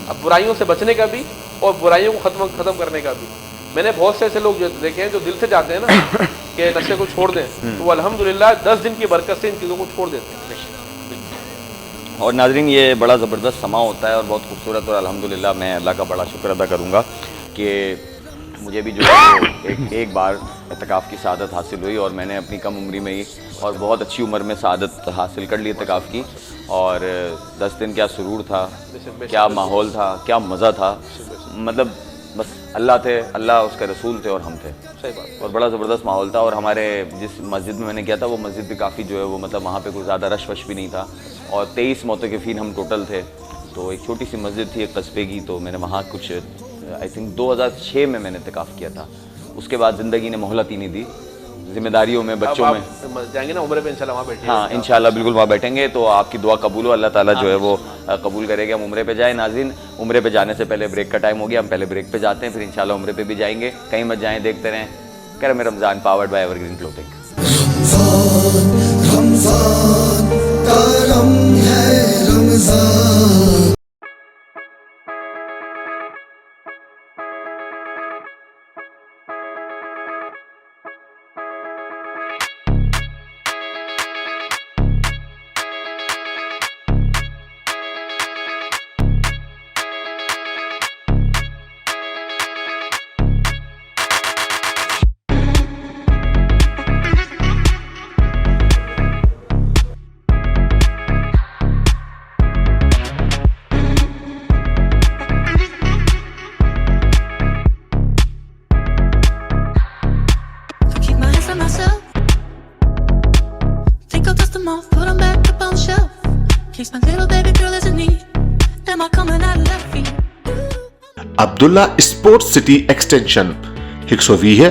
اب برائیوں سے بچنے کا بھی اور برائیوں کو ختم کرنے کا بھی. میں نے بہت سے ایسے لوگ جو دیکھے ہیں جو دل سے چاہتے ہیں نا کہ نشے کو چھوڑ دیں, تو وہ الحمدللہ 10 دن کی برکت سے ان چیزوں کو چھوڑ دیتے ہیں. اور ناظرین یہ بڑا زبردست سما ہوتا ہے اور بہت خوبصورت, اور الحمدللہ میں اللہ کا بڑا شکر ادا کروں گا کہ مجھے بھی جو ہے ایک بار اعتکاف کی سعادت حاصل ہوئی, اور میں نے اپنی کم عمری میں ہی اور بہت اچھی عمر میں سعادت حاصل کر لی اعتکاف کی. اور 10 دن کیا سرور تھا, کیا ماحول تھا, کیا مزہ تھا. مطلب بس اللہ تھے, اللہ اس کے رسول تھے اور ہم تھے. اور بڑا زبردست ماحول تھا. اور ہمارے جس مسجد میں نے کیا تھا وہ مسجد بھی کافی جو ہے وہ مطلب وہاں پہ کوئی زیادہ رش وش بھی نہیں تھا, اور 23 معتکفین ہم ٹوٹل تھے. تو ایک چھوٹی سی مسجد تھی ایک قصبے کی, تو میں نے وہاں کچھ آئی تھنک 2006 میں نے اعتکاف کیا تھا. اس کے بعد زندگی نے مہلت ہی نہیں دی, ذمہ داریوں میں, بچوں میں. جائیں گے نا عمرے پہ انشاءاللہ وہاں بیٹھیں. ہاں انشاءاللہ بالکل وہاں بیٹھیں گے, تو آپ کی دعا قبول ہو, اللہ تعالیٰ جو ہے وہ قبول کرے گا. ہم عمرے پہ جائیں. ناظرین عمرے پہ جانے سے پہلے بریک کا ٹائم ہو گیا, ہم پہلے بریک پہ جاتے ہیں, پھر انشاءاللہ عمرے پہ بھی جائیں گے. کہیں مت جائیں, دیکھتے رہیں. Karam Ramzan powered by Evergreen clothing. Ramzan Karam ہے Ramzan. Abdullah sport city extension 120 ہے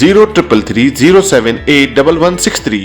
0333078163.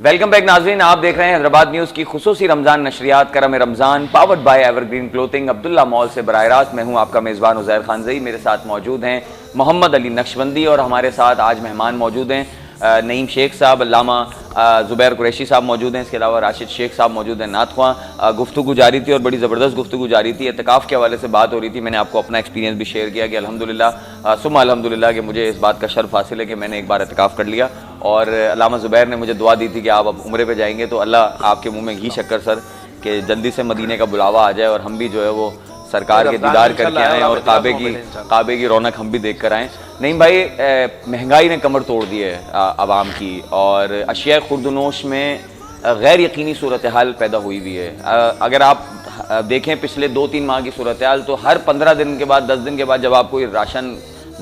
ویلکم بیک ناظرین, آپ دیکھ رہے ہیں حیدرآباد نیوز کی خصوصی رمضان نشریات Karam Ramzan powered by Evergreen clothing Abdullah mall سے براہ راست. میں ہوں آپ کا میزبان عزیر خانزئی. میرے ساتھ موجود ہیں محمد علی نقشبندی اور ہمارے ساتھ آج مہمان موجود ہیں نعیم شیخ صاحب, علامہ زبیر قریشی صاحب موجود ہیں, اس کے علاوہ راشد شیخ صاحب موجود ہیں نعت خواں. گفتگو جاری تھی اور بڑی زبردست گفتگو جاری تھی. اعتکاف کے حوالے سے بات ہو رہی تھی. میں نے آپ کو اپنا ایکسپیرینس بھی شیئر کیا کہ الحمدللہ ثم الحمدللہ کہ مجھے اس بات کا شرف حاصل ہے کہ میں نے ایک بار اعتکاف کر لیا. اور علامہ زبیر نے مجھے دعا دی تھی کہ آپ اب عمرے پہ جائیں گے تو اللہ آپ کے منہ میں گھی شکر سر کہ جلدی سے مدینے کا بلاوا آ جائے اور ہم بھی جو ہے وہ سرکار کے دیدار کر کے آئیں اور کعبے کی رونق ہم بھی دیکھ کر آئیں. نہیں بھائی, مہنگائی نے کمر توڑ دی ہے عوام کی اور اشیاء خوردنوش میں غیر یقینی صورتحال پیدا ہوئی ہے. اگر آپ دیکھیں پچھلے 2-3 ماہ کی صورتحال تو ہر 15 دن کے بعد 10 دن کے بعد جب آپ کوئی راشن,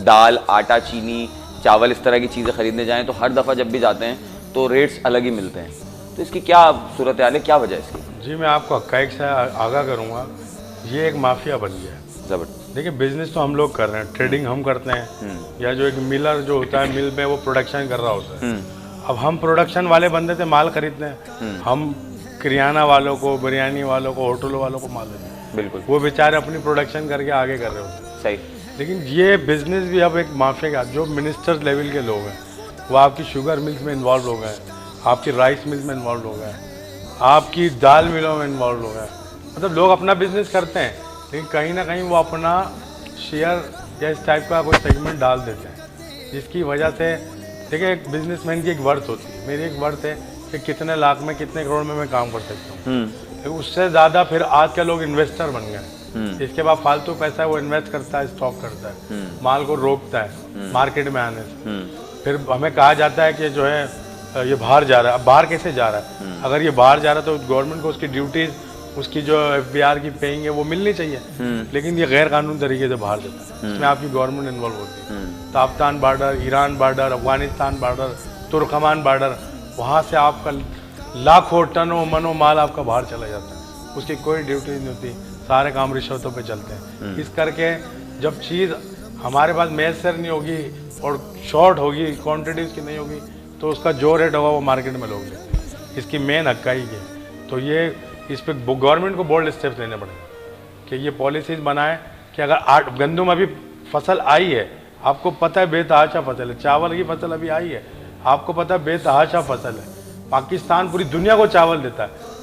دال, آٹا, چینی, چاول اس طرح کی چیزیں خریدنے جائیں تو ہر دفعہ جب بھی جاتے ہیں تو ریٹس الگ ہی ملتے ہیں. تو اس کی کیا صورتحال ہے, کیا وجہ ہے اس کی؟ جی میں آپ کو حقائق سے آگاہ کروں گا. یہ ایک مافیا بن گیا ہے. زبردست. دیکھیں بزنس تو ہم لوگ کر رہے ہیں, ٹریڈنگ ہم کرتے ہیں, یا جو ایک ملر جو ہوتا ہے مل میں وہ پروڈکشن کر رہا ہوتا ہے. اب ہم پروڈکشن والے بندے سے مال خریدتے ہیں, ہم کریانہ والوں کو, بریانی والوں کو, ہوٹلوں والوں کو مال دیتے ہیں. بالکل. وہ بیچارے اپنی پروڈکشن کر کے آگے کر رہے ہوتے ہیں. صحیح. لیکن یہ بزنس بھی اب ایک مافیا کا, جو منسٹر لیول کے لوگ ہیں وہ آپ کی شوگر ملز میں انوالو ہو گئے, آپ کی رائس ملز میں انوالو ہو گئے, آپ کی دال ملوں میں انوالو ہو گئے. مطلب لوگ اپنا بزنس کرتے ہیں لیکن کہیں نہ کہیں وہ اپنا شیئر یا اس ٹائپ کا کوئی سیگمنٹ ڈال دیتے ہیں, جس کی وجہ سے دیکھیں ایک بزنس مین کی ایک ورتھ ہوتی ہے. میری ایک ورتھ ہے کہ کتنے لاکھ میں کتنے کروڑ میں کام کر سکتا ہوں. اس سے زیادہ پھر آج کے لوگ انویسٹر بن گئے. اس کے بعد فالتو پیسہ ہے وہ انویسٹ کرتا ہے, اسٹاک کرتا ہے, مال کو روکتا ہے مارکیٹ میں آنے سے. پھر ہمیں کہا جاتا ہے کہ جو ہے یہ باہر جا رہا ہے. اب باہر کیسے جا رہا ہے؟ اگر یہ باہر جا رہا ہے تو گورنمنٹ کو اس کی ڈیوٹیز, اس کی جو FBR کی پیئنگ ہے وہ ملنی چاہیے. لیکن یہ غیر قانونی طریقے سے باہر جاتا ہے, اس میں آپ کی گورنمنٹ انوالو ہوتی ہے. Taftan border, Iran border, Afghanistan border, Turkman border, وہاں سے آپ کا لاکھوں ٹنوں منوں مال آپ کا باہر چلا جاتا ہے. اس کی کوئی ڈیوٹیز نہیں ہوتی, سارے کام رشوتوں پہ چلتے ہیں. اس کر کے جب چیز ہمارے پاس میسر نہیں ہوگی اور شارٹ ہوگی, کوانٹٹی اس کی نہیں ہوگی, تو اس کا جو ریٹ ہوگا وہ مارکیٹ میں لوگ لیتے ہیں. اس کی مین حقائق ہے. تو یہ اس پہ گورنمنٹ کو بولڈ اسٹیپس لینے پڑیں گے کہ یہ پالیسیز بنائیں کہ اگر گندم ابھی فصل آئی ہے, آپ کو پتہ ہے بے تحاشا فصل ہے, چاول کی فصل ابھی آئی ہے, آپ کو پتہ ہے بے تحاشا فصل ہے. پاکستان پوری دنیا کو چاول دیتا ہے.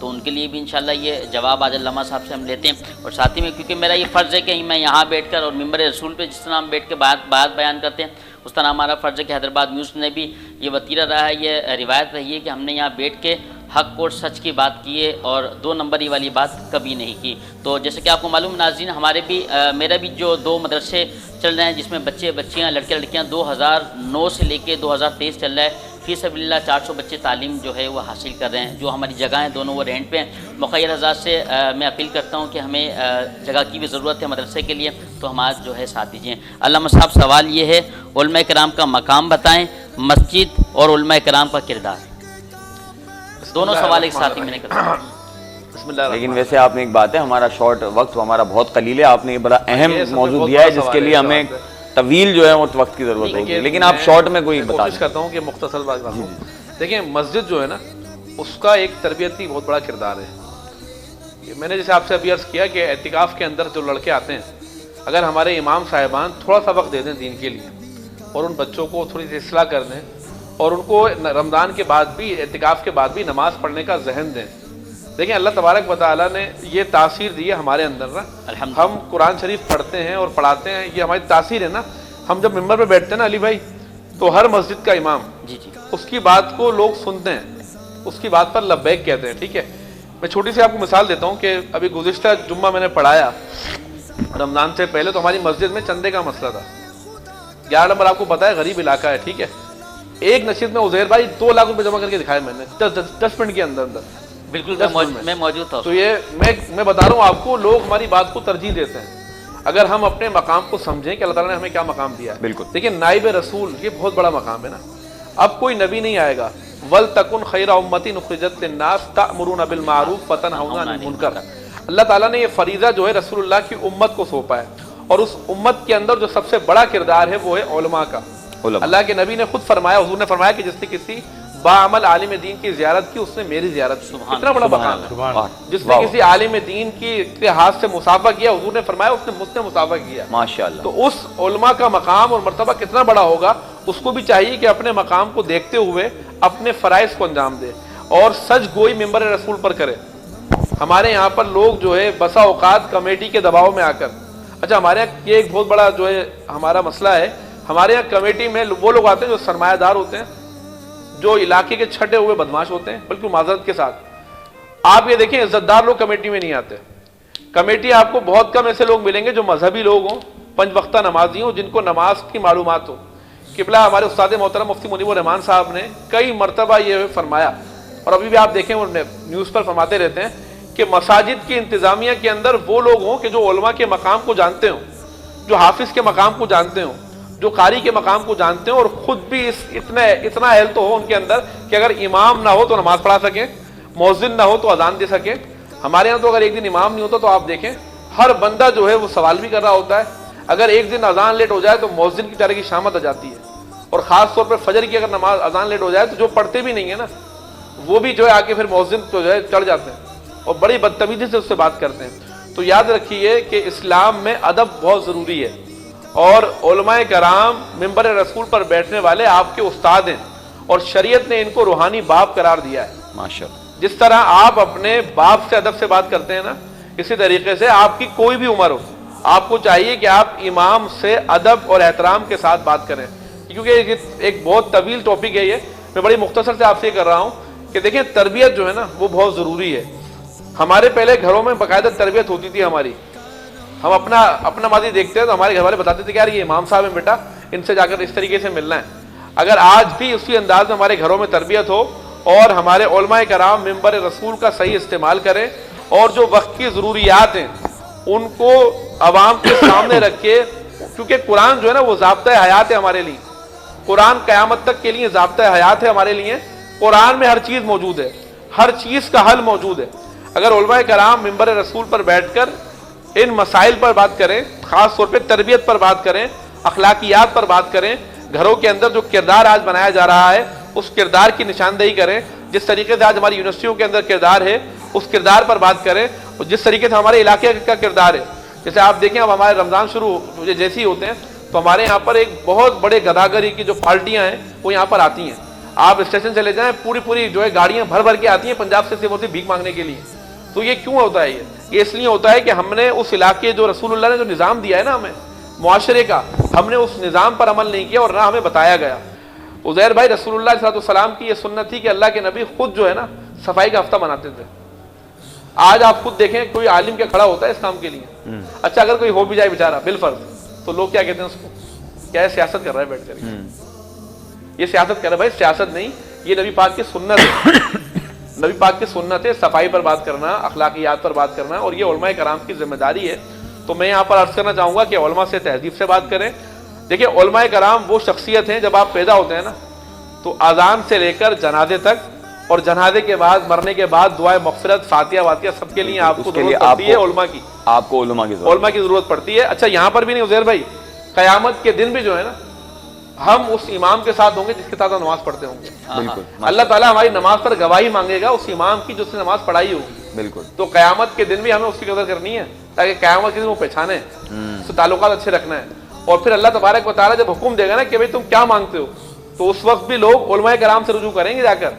تو ان کے لیے بھی انشاءاللہ یہ جواب آج علامہ صاحب سے ہم لیتے ہیں. اور ساتھ ہی میں کیونکہ میرا یہ فرض ہے کہ میں یہاں بیٹھ کر اور ممبر رسول پہ جس طرح ہم بیٹھ کے بات بیان کرتے ہیں اس طرح ہمارا فرض ہے کہ حیدرآباد نیوز نے بھی یہ وتیرہ رہا ہے, یہ روایت رہی ہے کہ ہم نے یہاں بیٹھ کے حق اور سچ کی بات کی ہے اور 2 نمبری والی بات کبھی نہیں کی. تو جیسے کہ آپ کو معلوم ناظرین, ہمارے بھی میرا بھی جو 2 مدرسے چل رہے ہیں جس میں بچے بچیاں لڑکے لڑکیاں 2009 سے لے کے 2023 چل رہا ہے. فی سبیل اللہ 400 بچے تعلیم جو ہے وہ حاصل کر رہے ہیں. جو ہماری جگہیں دونوں وہ رینٹ پہ ہیں. مخیر حضرات سے میں اپیل کرتا ہوں کہ ہمیں جگہ کی بھی ضرورت ہے مدرسے کے لیے, تو ہم آج جو ہے ساتھ دیجیے. علامہ صاحب سوال یہ ہے, علماء کرام کا مقام بتائیں, مسجد اور علماء کرام کا کردار. دونوں سوال ایک ساتھ ہی میں نے کرا. لیکن ویسے آپ نے ایک بات ہے, ہمارا شارٹ وقت ہمارا بہت قلیل ہے, آپ نے یہ بڑا اہم موضوع دیا ہے جس کے لیے ہمیں طویل جو ہے وہ وقت کی ضرورت ہوگی, لیکن آپ شارٹ میں کوئی بتا دیں. کوشش کرتا ہوں کہ مختصر بات کروں. دیکھیں مسجد جو ہے نا اس کا ایک تربیتی بہت بڑا کردار ہے. میں نے جیسے آپ سے ابھی عرض کیا کہ اعتکاف کے اندر جو لڑکے آتے ہیں, اگر ہمارے امام صاحبان تھوڑا سا وقت دے دیں دین کے لیے اور ان بچوں کو تھوڑی سی اصلاح کر دیں اور ان کو رمضان کے بعد بھی اعتکاف کے بعد بھی نماز پڑھنے کا ذہن دیں. دیکھیں اللہ تبارک و تعالیٰ نے یہ تاثیر دی ہے ہمارے اندر نا, ہم قرآن شریف پڑھتے ہیں اور پڑھاتے ہیں, یہ ہماری تاثیر ہے نا. ہم جب ممبر پہ بیٹھتے ہیں نا علی بھائی, تو ہر مسجد کا امام اس کی بات کو لوگ سنتے ہیں, اس کی بات پر لبیک کہتے ہیں. ٹھیک ہے, میں چھوٹی سی آپ کو مثال دیتا ہوں کہ ابھی گزشتہ جمعہ میں نے پڑھایا رمضان سے پہلے, تو ہماری مسجد میں چندے کا مسئلہ تھا. 11 نمبر آپ کو پتا ہے غریب علاقہ ہے. ٹھیک ہے, ایک نشید میں عزیر بھائی 2 لاکھ روپے جمع کر کے دکھائے میں نے 10 منٹ کے اندر. بالکل میں موجود تھا. تو یہ میں بتا رہا ہوں آپ کو, لوگ ہماری بات کو ترجیح دیتے ہیں اگر ہم اپنے مقام کو سمجھیں کہ اللہ تعالیٰ نے ہمیں کیا مقام دیا ہے. بالکل. لیکن نائب رسول یہ بہت بڑا مقام ہے نا. اب کوئی نبی نہیں آئے گا, وَلْتَكُنْ خَيْرَ أُمَّةٍ أُخْرِجَتْ لِلنَّاسِ تَأْمُرُونَ بِالْمَعْرُوفِ وَتَنْهَوْنَ عَنِ الْمُنكَرِ. اللہ تعالیٰ نے یہ فریضہ جو ہے رسول اللہ کی امت کو سونپا ہے, اور اس امت کے اندر جو سب سے بڑا کردار ہے وہ ہے علماء کا. اللہ کے نبی نے خود فرمایا, حضور نے فرمایا کہ جس نے کسی باعمل عالم دین کی زیارت کی اس نے میری زیارت کی. اتنا بڑا مقام ہے. جس نے کسی عالم دین کے ہاتھ سے مصافحہ کیا, حضور نے فرمایا اس نے مجھ سے مصافحہ کیا. ماشاءاللہ. تو اس علماء کا مقام اور مرتبہ کتنا بڑا ہوگا, اس کو بھی چاہیے کہ اپنے مقام کو دیکھتے ہوئے اپنے فرائض کو انجام دے اور سچ گوئی ممبر رسول پر کرے. ہمارے یہاں پر لوگ جو ہے بسا اوقات کمیٹی کے دباؤ میں آ کر, اچھا ہمارے یہاں یہ ایک بہت بڑا جو ہے ہمارا مسئلہ ہے, ہمارے یہاں کمیٹی میں وہ لوگ آتے ہیں جو سرمایہ دار ہوتے ہیں, جو علاقے کے چھٹے ہوئے بدماش ہوتے ہیں, بلکہ معذرت کے ساتھ. آپ یہ دیکھیں عزت دار لوگ کمیٹی میں نہیں آتے. کمیٹی آپ کو بہت کم ایسے لوگ ملیں گے جو مذہبی لوگ ہوں, 5 وقتہ نمازی ہوں, جن کو نماز کی معلومات ہو. قبلہ ہمارے استاد محترم مفتی منیب الرحمان صاحب نے کئی مرتبہ یہ فرمایا, اور ابھی بھی آپ دیکھیں وہ نیوز پر فرماتے رہتے ہیں کہ مساجد کی انتظامیہ کے اندر وہ لوگ ہوں کہ جو علماء کے مقام کو جانتے ہوں, جو حافظ کے مقام کو جانتے ہوں, جو قاری کے مقام کو جانتے ہوں, اور خود بھی اتنا اہل تو ہو ان کے اندر کہ اگر امام نہ ہو تو نماز پڑھا سکیں, مؤذن نہ ہو تو اذان دے سکیں. ہمارے یہاں تو اگر ایک دن امام نہیں ہوتا تو آپ دیکھیں ہر بندہ جو ہے وہ سوال بھی کر رہا ہوتا ہے. اگر ایک دن اذان لیٹ ہو جائے تو مؤذن کی طرح کی شامت آ جاتی ہے, اور خاص طور پر فجر کی اگر نماز اذان لیٹ ہو جائے تو جو پڑھتے بھی نہیں ہیں نا وہ بھی جو ہے آ کے پھر مؤذن جو ہے چڑھ جاتے ہیں اور بڑی بدتمیزی سے اس سے بات کرتے ہیں. تو یاد رکھیے کہ اسلام میں ادب بہت ضروری ہے, اور علماء کرام ممبر رسول پر بیٹھنے والے آپ کے استاد ہیں, اور شریعت نے ان کو روحانی باپ قرار دیا ہے. ماشاءاللہ. جس طرح آپ اپنے باپ سے ادب سے بات کرتے ہیں نا, اسی طریقے سے آپ کی کوئی بھی عمر ہو, آپ کو چاہیے کہ آپ امام سے ادب اور احترام کے ساتھ بات کریں. کیونکہ ایک بہت طویل ٹاپک ہے یہ, میں بڑی مختصر سے آپ سے یہ کر رہا ہوں کہ دیکھیں تربیت جو ہے نا وہ بہت ضروری ہے. ہمارے پہلے گھروں میں باقاعدہ تربیت ہوتی تھی ہماری. ہم اپنا ماضی دیکھتے ہیں تو ہمارے گھر والے بتاتے تھے کہ یار یہ امام صاحب ہیں بیٹا, ان سے جا کر اس طریقے سے ملنا ہے. اگر آج بھی اسی انداز میں ہمارے گھروں میں تربیت ہو اور ہمارے علماء کرام ممبر رسول کا صحیح استعمال کریں, اور جو وقت کی ضروریات ہیں ان کو عوام کے سامنے رکھ کے, کیونکہ قرآن جو ہے نا وہ ضابطۂ حیات ہے ہمارے لیے. قرآن قیامت تک کے لیے ضابطۂ حیات ہے ہمارے لیے. قرآن میں ہر چیز موجود ہے, ہر چیز کا حل موجود ہے. اگر علماء کرام ممبر رسول پر بیٹھ کر ان مسائل پر بات کریں, خاص طور پہ تربیت پر بات کریں, اخلاقیات پر بات کریں, گھروں کے اندر جو کردار آج بنایا جا رہا ہے اس کردار کی نشاندہی کریں, جس طریقے سے آج ہماری یونیورسٹیوں کے اندر کردار ہے اس کردار پر بات کریں, اور جس طریقے سے ہمارے علاقے کا کردار ہے. جیسے آپ دیکھیں اب ہمارے رمضان شروع جیسے ہی ہوتے ہیں تو ہمارے یہاں پر ایک بہت بڑے گداگری کی جو پارٹیاں ہیں وہ یہاں پر آتی ہیں. آپ اسٹیشن چلے جائیں, پوری جو ہے گاڑیاں بھر بھر کے آتی ہیں پنجاب سے صرف بھیک مانگنے کے لیے. تو یہ کیوں ہوتا ہے؟ یہ اس لیے ہوتا ہے کہ ہم نے اس علاقے جو رسول اللہ نے جو نظام دیا ہے نا ہمیں معاشرے کا, ہم نے اس نظام پر عمل نہیں کیا اور نہ ہمیں بتایا گیا. عزیر بھائی, رسول اللہ صلی اللہ علیہ وسلم کی یہ سنت تھی کہ اللہ کے نبی خود جو ہے نا صفائی کا ہفتہ مناتے تھے. آج آپ خود دیکھیں کوئی عالم کیا کھڑا ہوتا ہے اس کام کے لیے. اچھا اگر کوئی ہو بھی جائے بیچارہ بالفرض, تو لوگ کیا کہتے ہیں اس کو, کیا ہے سیاست کر رہا ہے بیٹھ کر. یہ سیاست کر رہا ہے بھائی, سیاست نہیں, یہ نبی پاک کی سنت ہے. نبی پاک کی سنت ہے صفائی پر بات کرنا, اخلاقیات پر بات کرنا, اور یہ علماء کرام کی ذمہ داری ہے. تو میں یہاں پر عرض کرنا چاہوں گا کہ علماء سے تہذیب سے بات کریں. دیکھیں علماء کرام وہ شخصیت ہیں, جب آپ پیدا ہوتے ہیں نا تو اذان سے لے کر جنازے تک, اور جنازے کے بعد مرنے کے بعد دعائے مغفرت, فاتحہ واتحہ, سب کے لیے آپ کو ضرورت پڑتی ہے علماء کی. آپ کو علماء کی ضرورت پڑتی ہے. اچھا یہاں پر بھی نہیں عزیر بھائی, قیامت کے دن بھی جو ہے نا ہم اس امام کے ساتھ ہوں گے جس کے ساتھ ہم نماز پڑھتے ہوں گے. بالکل, اللہ تعالیٰ ہماری نماز پر گواہی مانگے گا اس امام کی جو اس نے نماز پڑھائی ہوگی. بالکل. تو قیامت کے دن بھی ہمیں اس کی قدر کرنی ہے تاکہ قیامت کے دن وہ پہچانے, اس سے تعلقات اچھے رکھنا ہے. اور پھر اللہ تبارک و تعالیٰ جب حکم دے گا نا کہ بھائی تم کیا مانگتے ہو, تو اس وقت بھی لوگ علماء کرام سے رجوع کریں گے, جا کر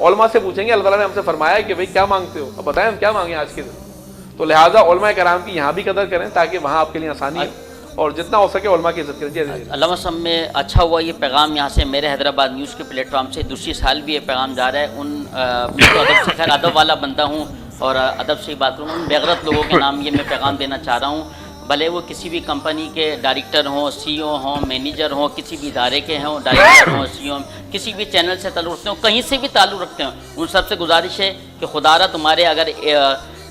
علماء سے پوچھیں گے اللہ تعالیٰ نے ہم سے فرمایا ہے کہ بھائی کیا مانگتے ہو, اب بتائیں ہم کیا مانگیں آج کے دن. تو لہٰذا علماء کرام کی یہاں بھی قدر کریں تاکہ وہاں آپ کے لیے آسانی ہے, اور جتنا ہو سکے علماء کی عزت کریں. علامہ صاحب میں اچھا ہوا یہ پیغام یہاں سے میرے حیدرآباد نیوز کے پلیٹ فارم سے دوسری سال بھی یہ پیغام جا رہا ہے. میں تو ادب سے خیر ادب والا بندہ ہوں اور ادب سے ہی بات کروں. ان بےغیرت لوگوں کے نام یہ میں پیغام دینا چاہ رہا ہوں, بھلے وہ کسی بھی کمپنی کے ڈائریکٹر ہوں, سی او ہوں, مینیجر ہوں, کسی بھی ادارے کے ہوں, ڈائریکٹر ہوں, سی او, کسی بھی چینل سے تعلق رکھتے ہوں, کہیں سے بھی تعلق رکھتے ہوں, ان سب سے گزارش ہے کہ خدا را تمہارے اگر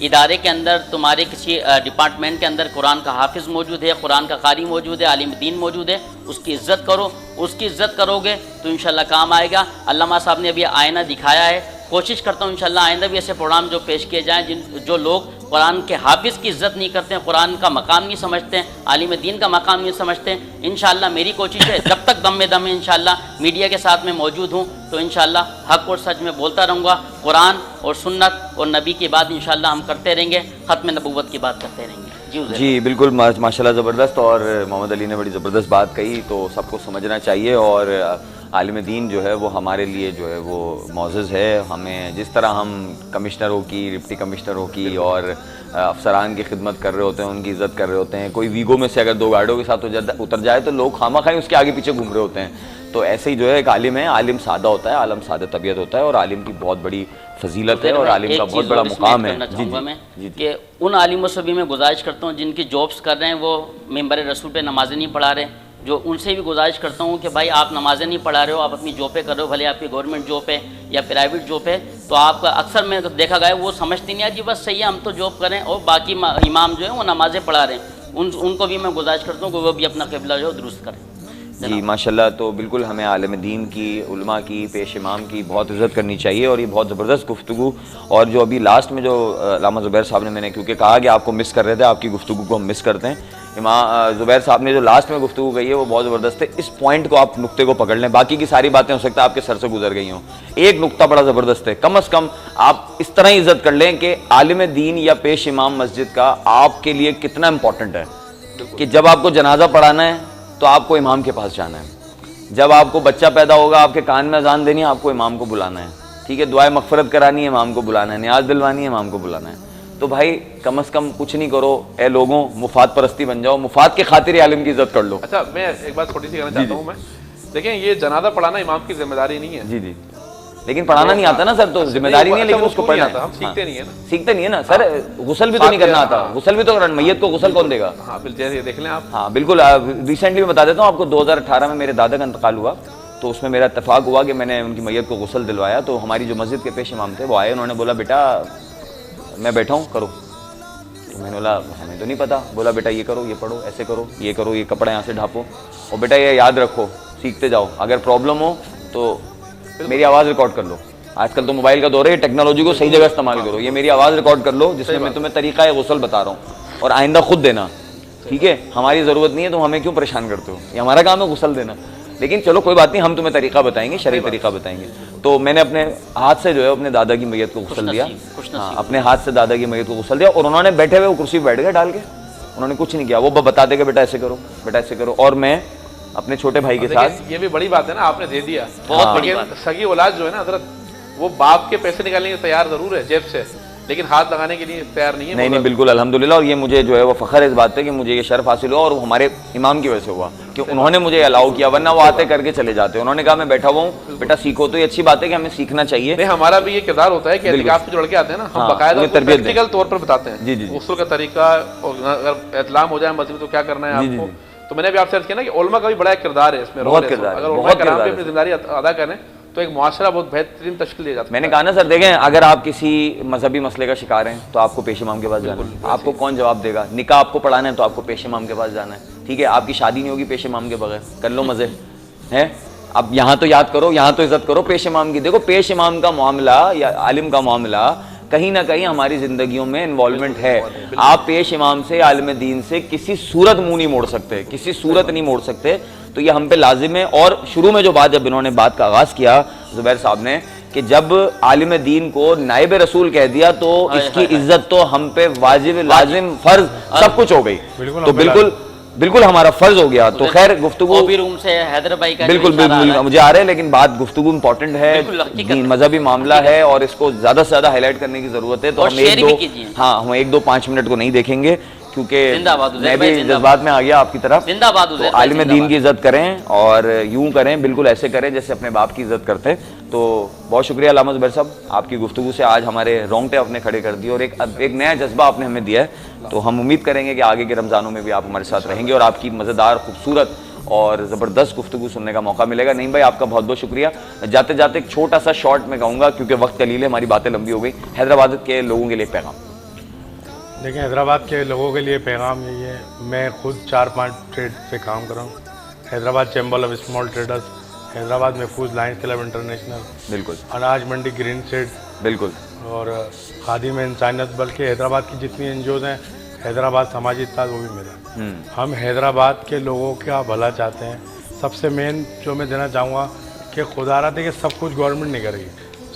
ادارے کے اندر, تمہارے کسی ڈپارٹمنٹ کے اندر قرآن کا حافظ موجود ہے, قرآن کا قاری موجود ہے, عالم دین موجود ہے, اس کی عزت کرو. اس کی عزت کرو گے تو انشاءاللہ کام آئے گا. علامہ صاحب نے ابھی آئینہ دکھایا ہے, کوشش کرتا ہوں انشاءاللہ آئندہ بھی ایسے پروگرام جو پیش کیے جائیں جو لوگ قرآن کے حافظ کی عزت نہیں کرتے ہیں, قرآن کا مقام نہیں سمجھتے ہیں, عالم دین کا مقام نہیں سمجھتے ہیں. انشاءاللہ میری کوشش ہے جب تک دم میں دم ہے انشاءاللہ میڈیا کے ساتھ میں موجود ہوں تو انشاءاللہ حق اور سچ میں بولتا رہوں گا. قرآن اور سنت اور نبی کی بات انشاءاللہ ہم کرتے رہیں گے, ختم نبوت کی بات کرتے رہیں گے. جی بالکل ماشاءاللہ زبردست, اور محمد علی نے بڑی زبردست بات کہی. تو سب کو سمجھنا چاہیے, اور عالم دین جو ہے وہ ہمارے لیے جو ہے وہ معزز ہے. ہمیں جس طرح ہم کمشنروں کی, ڈپٹی کمشنروں کی اور افسران کی خدمت کر رہے ہوتے ہیں, ان کی عزت کر رہے ہوتے ہیں, کوئی ویگو میں سے اگر دو گاڑیوں کے ساتھ اتر جائے تو لوگ خامہ خواہ اس کے آگے پیچھے گھوم رہے ہوتے ہیں. تو ایسے ہی جو ہے ایک عالم ہے, عالم سادہ ہوتا ہے, عالم سادہ طبیعت ہوتا ہے, اور عالم کی بہت بڑی فضیلت ہے اور عالم کا بہت بڑا مقام ہے. جی کہ ان عالموں سے بھی میں گزارش کرتا ہوں جن کی جابس کر رہے ہیں وہ ممبر رسول پہ نمازیں نہیں پڑھا رہے, جو ان سے بھی گزارش کرتا ہوں کہ بھائی آپ نمازیں نہیں پڑھا رہے ہو, آپ اپنی جابیں کر رہے ہو, بھلے آپ کی گورنمنٹ جاب ہے یا پرائیویٹ جاب ہے, تو آپ کا اکثر میں دیکھا گیا وہ سمجھتے نہیں ہے جی بس صحیح ہے ہم تو جاب کریں, اور باقی امام جو ہیں وہ نمازیں پڑھا رہے ہیں. ان کو بھی میں گزارش کرتا ہوں کہ وہ بھی اپنا قبلہ جو درست کریں. جی ماشاءاللہ. تو بالکل ہمیں عالم دین کی, علماء کی, پیش امام کی بہت عزت کرنی چاہیے. اور یہ بہت زبردست گفتگو, اور جو ابھی لاسٹ میں جو علامہ زبیر صاحب نے, میں نے کیونکہ کہا کہ آپ کو مس کر رہے تھے, آپ کی گفتگو کو ہم مس کرتے ہیں, امام زبیر صاحب نے جو لاسٹ میں گفتگو کہی ہے وہ بہت زبردست ہے. اس پوائنٹ کو آپ نقطے کو پکڑ لیں, باقی کی ساری باتیں ہو سکتا ہے آپ کے سر سے گزر گئی ہوں. ایک نقطہ بڑا زبردست ہے, کم از کم آپ اس طرح ہی عزت کر لیں کہ عالم دین یا پیش امام مسجد کا آپ کے لیے کتنا امپورٹنٹ ہے, کہ جب آپ کو جنازہ پڑھانا ہے تو آپ کو امام کے پاس جانا ہے, جب آپ کو بچہ پیدا ہوگا آپ کے کان میں اذان دینی ہے آپ کو امام کو بلانا ہے, ٹھیک ہے, دعائے مغفرت کرانی ہے امام کو بلانا ہے, نیاز دلوانی ہے امام کو بلانا ہے. تو بھائی کم از کم کچھ نہیں کرو اے لوگوں, مفاد پرستی بن جاؤ, مفاد کے خاطر عالم کی عزت کر لو. اچھا میں ایک بات چھوٹی سی کہنا چاہتا ہوں, میں دیکھیں یہ جنازہ پڑھانا امام کی ذمہ داری نہیں ہے. جی جی, لیکن پڑھانا نہیں آتا نا سر, تو ذمہ داری نہیں ہے, لیکن اس کو پڑھنا ہم سیکھتے نہیں ہیں نا. سیکھتے نہیں ہے نا سر, غسل بھی تو نہیں کرنا آتا, غسل بھی تو کرنا, میت کو غسل کون دے گا. ہاں بالکل دیکھ لیں آپ. ہاں بالکل. ریسنٹلی میں بتا دیتا ہوں آپ کو, 2018 میں میرے دادا کا انتقال ہوا, تو اس میں میرا اتفاق ہوا کہ میں نے ان کی میت کو غسل دلوایا. تو ہماری جو مسجد کے پیش امام تھے وہ آئے, انہوں نے بولا بیٹا میں بیٹھا ہوں کرو. تو میں نے بولا ہمیں تو نہیں پتا. بولا بیٹا یہ کرو, یہ پڑھو, ایسے کرو, یہ کرو, یہ کپڑا یہاں سے ڈھانپو, اور بیٹا یہ یاد رکھو, سیکھتے جاؤ, اگر پرابلم ہو تو میری آواز ریکارڈ کر لو. آج کل تو موبائل کا دور ہے, ٹیکنالوجی کو صحیح جگہ استعمال کرو. یہ میری آواز ریکارڈ کر لو جس میں میں تمہیں طریقہ غسل بتا رہا ہوں, اور آئندہ خود دینا, ٹھیک ہے. ہماری ضرورت نہیں ہے, تم ہمیں کیوں پریشان کرتے ہو, یہ ہمارا کام ہے غسل دینا. لیکن چلو کوئی بات نہیں, ہم تمہیں طریقہ بتائیں گے, شرعی طریقہ بتائیں گے. تو میں نے اپنے ہاتھ سے جو ہے اپنے دادا کی میت کو غسل دیا, ہاں اپنے ہاتھ سے دادا کی میت کو غسل دیا, اور انہوں نے بیٹھے ہوئے وہ کرسی پہ بیٹھ گئے ڈال کے, انہوں نے کچھ نہیں کیا. وہ بتاتے کہ بیٹا ایسے کرو, بیٹا ایسے کرو, اور میں اپنے چھوٹے بھائی کے دیکھیں، ساتھ. یہ بھی بڑی بات ہے نا، آپ نے دے دیا بہت بڑی لیکن بات ہے. سگی اولاد جو ہے نا حضرت، وہ باپ کے پیسے نکالنے کے تیار ضرور ہے جیب سے، لیکن ہاتھ لگانے کے لیے تیار نہیں ہے. نہیں بالکل الحمدللہ. اور یہ مجھے جو ہے وہ فخر ہے اس بات پہ کہ مجھے یہ شرف حاصل ہوا، اور وہ ہمارے امام کی وجہ سے ہوا کہ انہوں نے مجھے الاؤ کیا، ورنہ وہ آتے کر کے چلے جاتے. انہوں نے کہا میں بیٹھا ہوا ہوں بیٹا سیکھو. تو یہ اچھی بات ہے کہ ہمیں سیکھنا چاہیے. نہیں، ہمارا بھی یہ کردار ہوتا ہے کہ اعتکاف کے جو لڑکے آتے ہیں نا، ہم باقاعدہ پریکٹیکل طور پر بتاتے ہیں غسل کا طریقہ، اور اگر احتلام ہو جائے مسجد میں تو کیا کرنا ہے آپ کو. تو میں نے بھی آپ سے عرض کیا نا کہ علماء کا بھی بڑا ایک کردار ہے اس میں، بہت کردار ہے. اگر علماء کرام بھی اپنی ذمہ داری ادا کریں تو ایک معاشرہ بہت بہترین تشکیل دیا جاتا ہے. میں نے کہا نا سر، دیکھیں اگر آپ کسی مذہبی مسئلے کا شکار ہیں تو آپ کو پیش امام کے پاس جانا ہے. آپ کو کون جواب دے گا؟ نکاح آپ کو پڑھانا ہے تو آپ کو پیش امام کے پاس جانا ہے. ٹھیک ہے، آپ کی شادی نہیں ہوگی پیش امام کے بغیر، کر لو مزے ہیں. اب یہاں تو یاد کرو، یہاں تو عزت کرو پیش امام کی. دیکھو پیش امام کا معاملہ یا عالم کا معاملہ کہیں نہ کہیں ہماری زندگیوں میں انوالومنٹ ہے. آپ پیش امام سے، عالم دین سے کسی صورت منہ نہیں موڑ سکتے، کسی صورت نہیں موڑ سکتے. تو یہ ہم پہ لازم ہے. اور شروع میں جو بات جب انہوں نے بات کا آغاز کیا زبیر صاحب نے کہ جب عالم دین کو نائب رسول کہہ دیا تو اس کی عزت تو ہم پہ واجب، لازم، فرض سب کچھ ہو گئی. تو بالکل ہمارا فرض ہو گیا. تو خیر گفتگو روم سے حیدر بھائی کا بالکل مجھے آ رہا ہے، لیکن بات گفتگو امپورٹنٹ ہے، مذہبی معاملہ ہے اور اس کو زیادہ سے زیادہ ہائی لائٹ کرنے کی ضرورت ہے. تو ہم ایک دو 5 منٹ کو نہیں دیکھیں گے کیونکہ میں بھی جذبات میں آ گیا آپ کی طرف. عالم دین کی عزت کریں اور یوں کریں، بالکل ایسے کریں جیسے اپنے باپ کی عزت کرتے. تو بہت شکریہ علامہ زبیر صاحب، آپ کی گفتگو سے آج ہمارے رونگٹے آپ نے کھڑے کر دیے اور ایک نیا جذبہ آپ نے ہمیں دیا ہے. تو ہم امید کریں گے کہ آگے کے رمضانوں میں بھی آپ ہمارے ساتھ رہیں گے اور آپ کی مزیدار، خوبصورت اور زبردست گفتگو سننے کا موقع ملے گا. نہیں بھائی، آپ کا بہت بہت شکریہ. جاتے جاتے ایک چھوٹا سا شارٹ میں کہوں گا کیونکہ وقت قلیل ہے، ہماری باتیں لمبی ہو گئی. حیدرآباد کے لوگوں کے لیے پیغام. دیکھیں حیدرآباد کے لوگوں کے لیے پیغام یہی ہے، میں خود 4-5 ٹریڈ پہ کام کر رہا ہوں. Hyderabad chamber of small traders, Hyderabad محفوظ لائنز کلب انٹرنیشنل، بالکل اناج منڈی گرین سیڈ، بالکل، اور خادم انسانیت، بلکہ حیدرآباد کی جتنی NGOs ہیں، حیدرآباد سماجی اتحاد وہ بھی میرا. ہم حیدرآباد کے لوگوں کا بھلا چاہتے ہیں. سب سے مین جو میں دینا چاہوں گا کہ خدا رہا ہے کہ سب کچھ گورنمنٹ نہیں کرے گی،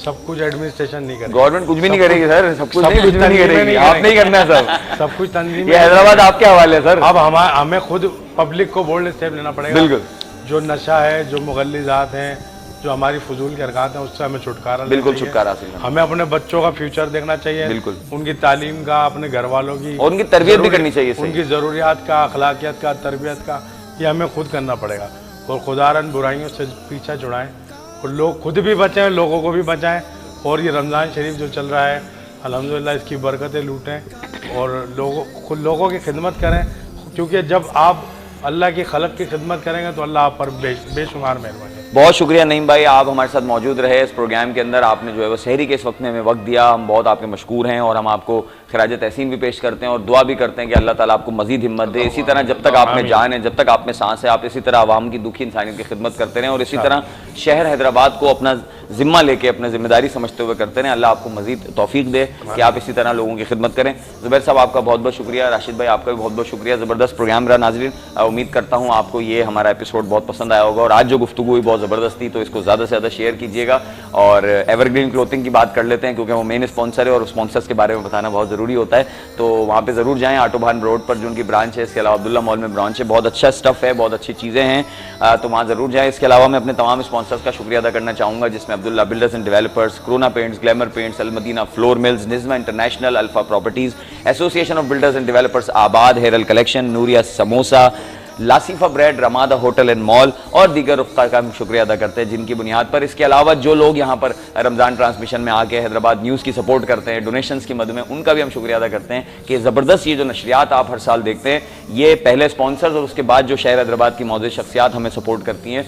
سب کچھ ایڈمنسٹریشن نہیں کرے گی. گورنمنٹ کچھ بھی نہیں کرے گی سر، سب کچھ نہیں کرے گی، آپ نہیں کرنا ہے سر، سب کچھ تنظیم. یہ حیدرآباد آپ کے حوالے ہے سر. اب ہمیں خود پبلک کو بولڈ اسٹیپ لینا پڑے گا. بالکل، جو نشہ ہے، جو مغلظات ہیں، جو ہماری فضول کی حرکات ہیں، اس سے ہمیں چھٹکارا لینا بالکل چھٹکارا حاصل کرنا. ہمیں اپنے بچوں کا فیوچر دیکھنا چاہیے، بالکل ان کی تعلیم کا، اپنے گھر والوں کی، اور ان کی تربیت بھی کرنی چاہیے، ان کی ضروریات کا، اخلاقیات کا، تربیت کا، یہ ہمیں خود کرنا پڑے گا. اور خداوند برائیوں سے پیچھا چھڑائیں اور لوگ خود بھی بچیں، لوگوں کو بھی بچائیں. اور یہ رمضان شریف جو چل رہا ہے الحمدللہ اس کی برکتیں لوٹیں اور لوگوں کی خدمت کریں، کیونکہ جب آپ اللہ کی خلق کی خدمت کریں گے تو اللہ آپ پر بے شمار مہربانی. بہت شکریہ نعیم بھائی، آپ ہمارے ساتھ موجود رہے اس پروگرام کے اندر. آپ نے جو ہے وہ سحری کے اس وقت میں ہمیں وقت دیا، ہم بہت آپ کے مشکور ہیں اور ہم آپ کو خراج تحسین بھی پیش کرتے ہیں اور دعا بھی کرتے ہیں کہ اللہ تعالیٰ آپ کو مزید ہمت دے. اسی طرح جب تک آپ میں جان ہے، جب تک آپ میں سانس ہے، آپ اسی طرح عوام کی دکھی انسانیت کی خدمت کرتے رہیں اور اسی طرح شہر حیدرآباد کو اپنا ذمہ لے کے، اپنا ذمہ داری سمجھتے ہوئے کرتے رہیں. اللہ آپ کو مزید توفیق دے کہ آپ اسی طرح لوگوں کی خدمت کریں. زبیر صاحب آپ کا بہت بہت شکریہ. راشد بھائی آپ کا بھی بہت بہت شکریہ. زبردست پروگرام رہا. ناظرین امید کرتا ہوں آپ کو یہ ہمارا ایپیسوڈ بہت پسند آیا ہوگا اور آج جو گفتگو ہوئی بہت زبردست تھی، تو اس کو زیادہ سے زیادہ شیئر کیجیے گا. اور ایور گرین کلوتھنگ کی بات کر لیتے ہیں کیونکہ وہ مین اسپانسر ہے اور اسپانسرز کے بارے میں بتانا بہت ضروری ہوتا ہے. تو وہاں پہ ضرور جائیں، آٹو بھان روڈ پر جو ان کی برانچ ہے. اس کے علاوہ عبداللہ مال میں برانچ ہے، بہت اچھا اسٹف ہے، بہت اچھی چیزیں ہیں، تو وہاں ضرور جائیں. اس کے علاوہ میں اپنے تمام اسپانسرز کا شکریہ ادا کرنا چاہوں گا، جس میں Abdullah builders and developers, Corona paints, Glamour paints, Almadina flour mills, نظمہ international, Alfa properties, association of builders and developers Abad, ہیرل کلیکشن، نوریا سموسا، لاسیفا bread, Ramada hotel and mall اور دیگر رفقا کا ہم شکریہ ادا کرتے ہیں جن کی بنیاد پر. اس کے علاوہ جو لوگ یہاں پر رمضان ٹرانسمیشن میں آ کے حیدرآباد نیوز کی سپورٹ کرتے ہیں ڈونیشنز کی مد میں، ان کا بھی ہم شکریہ ادا کرتے ہیں کہ زبردست یہ جو نشریات آپ ہر سال دیکھتے ہیں، یہ پہلے اسپانسرز اور اس کے بعد جو شہر حیدرآباد کی معزز شخصیات ہمیں سپورٹ کرتی ہیں،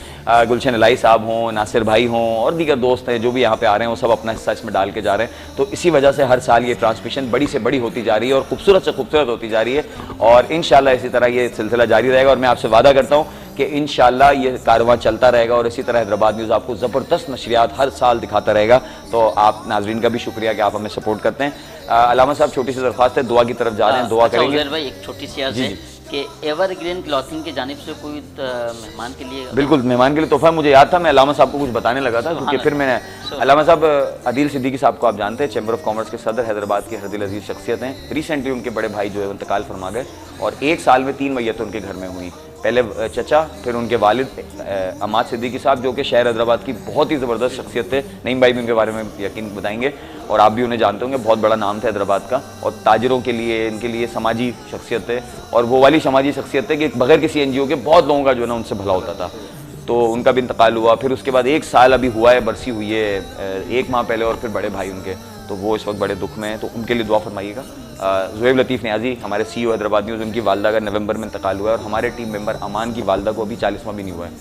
گلشن الہی صاحب ہوں، ناصر بھائی ہوں اور دیگر دوست ہیں جو بھی یہاں پہ آ رہے ہیں، وہ سب اپنا حصہ اس میں ڈال کے جا رہے ہیں. تو اسی وجہ سے ہر سال یہ ٹرانسمیشن بڑی سے بڑی ہوتی جا رہی ہے اور خوبصورت سے خوبصورت ہوتی جا رہی ہے اور انشاءاللہ اسی طرح یہ سلسلہ جاری رہے گا. اور میں آپ سے وعدہ کرتا ہوں کہ انشاءاللہ یہ کارواں چلتا رہے گا اور اسی طرح حیدرآباد نیوز آپ کو زبردست نشریات ہر سال دکھاتا رہے گا. تو آپ ناظرین کا بھی شکریہ کہ آپ ہمیں سپورٹ کرتے ہیں. علامہ صاحب چھوٹی سی درخواست ہے، دعا کی طرف جا رہے ہیں، دعا کریں گے. بھائی ایک چھوٹی سی عرض ہے کہ ایور گرین کلوتھنگ کی جانب سے کوئی مہمان کے لیے، بالکل مہمان کے لیے تحفہ مجھے یاد تھا، میں علامہ صاحب کو کچھ بتانے لگا تھا کیونکہ پھر میں نے علامہ صاحب عدیل صدیقی صاحب کو آپ جانتے ہیں، چیمبر آف کامرس کے صدر، حیدرآباد کے ہر دل عزیز شخصیت ہیں. ریسنٹلی ان کے بڑے بھائی جو ہے انتقال فرما گئے اور 1 سال میں 3 میتیں ان کے گھر میں ہوئیں. پہلے چچا، پھر ان کے والد عماد صدیقی صاحب، جو کہ شہر حیدرآباد کی بہت ہی زبردست شخصیت تھے. نعیم بھائی بھی ان کے بارے میں یقین بتائیں گے، اور آپ بھی انہیں جانتے ہوں گے. بہت بڑا نام تھا حیدرآباد کا، اور تاجروں کے لیے، ان کے لیے سماجی شخصیت تھے، اور وہ والی سماجی شخصیت ہے کہ بغیر کسی NGO کے بہت لوگوں کا جو ہے نا ان سے بھلا ہوتا تھا. تو ان کا بھی انتقال ہوا. پھر اس کے بعد 1 سال ابھی ہوا ہے، برسی ہوئی ہے 1 ماہ پہلے، اور پھر بڑے بھائی ان کے، تو وہ اس وقت بڑے دکھ میں ہیں، تو ان کے لیے دعا فرمائیے گا. زہیب لطیف نیازی ہمارے CEO حیدرآباد نیوز، ان کی والدہ کا نومبر میں انتقال ہوا ہے، اور ہمارے ٹیم ممبر امان کی والدہ کو ابھی 40واں بھی نہیں ہوا ہے.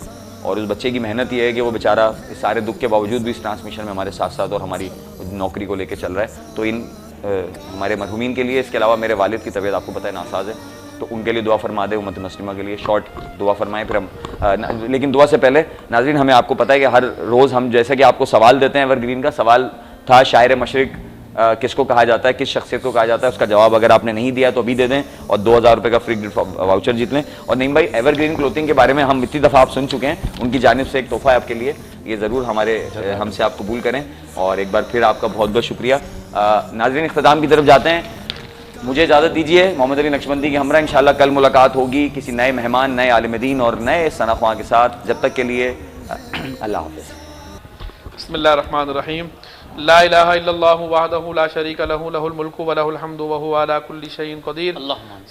اور اس بچے کی محنت یہ ہے کہ وہ بیچارہ اس سارے دکھ کے باوجود بھی اس ٹرانسمیشن میں ہمارے ساتھ ساتھ اور ہماری نوکری کو لے کے چل رہا ہے. تو ان ہمارے مرحومین کے لیے، اس کے علاوہ میرے والد کی طبیعت آپ کو پتہ ہے ناساز ہے، تو ان کے لیے دعا فرما دیں. امت مسلمہ کے لیے شارٹ دعا فرمائیں. پھر ہم لیکن دعا سے پہلے ناظرین، ہمیں آپ کو پتہ ہے کہ ہر روز ہم جیسا کہ آپ کو سوال دیتے ہیں، ایور گرین کا سوال تھا شاعر مشرق کس کو کہا جاتا ہے، کس شخصیت کو کہا جاتا ہے، اس کا جواب اگر آپ نے نہیں دیا تو ابھی دے دیں، اور 2000 روپے کا فری گفٹ واؤچر جیت لیں. اور نعیم بھائی، ایور گرین کلوتھنگ کے بارے میں ہم اتنی دفعہ آپ سن چکے ہیں، ان کی جانب سے ایک تحفہ ہے آپ کے لیے، یہ ضرور ہم سے آپ قبول کریں. اور ایک بار پھر آپ کا بہت بہت شکریہ. ناظرین، اختتام کی طرف جاتے ہیں. مجھے اجازت دیجیے محمد علی نقشبندی کی ہمراہ انشاءاللہ کل ملاقات ہوگی کسی نئے مہمان، نئے عالم دین اور نئے ثنا خواں کے ساتھ. جب تک کے لیے اللہ حافظ. بسم اللہ الرحمن الرحیم. لا الہ الا اللہ وحدہ لا شریک لہ لہ الملک ولہ الحمد وہو علی کل شیء قدیر.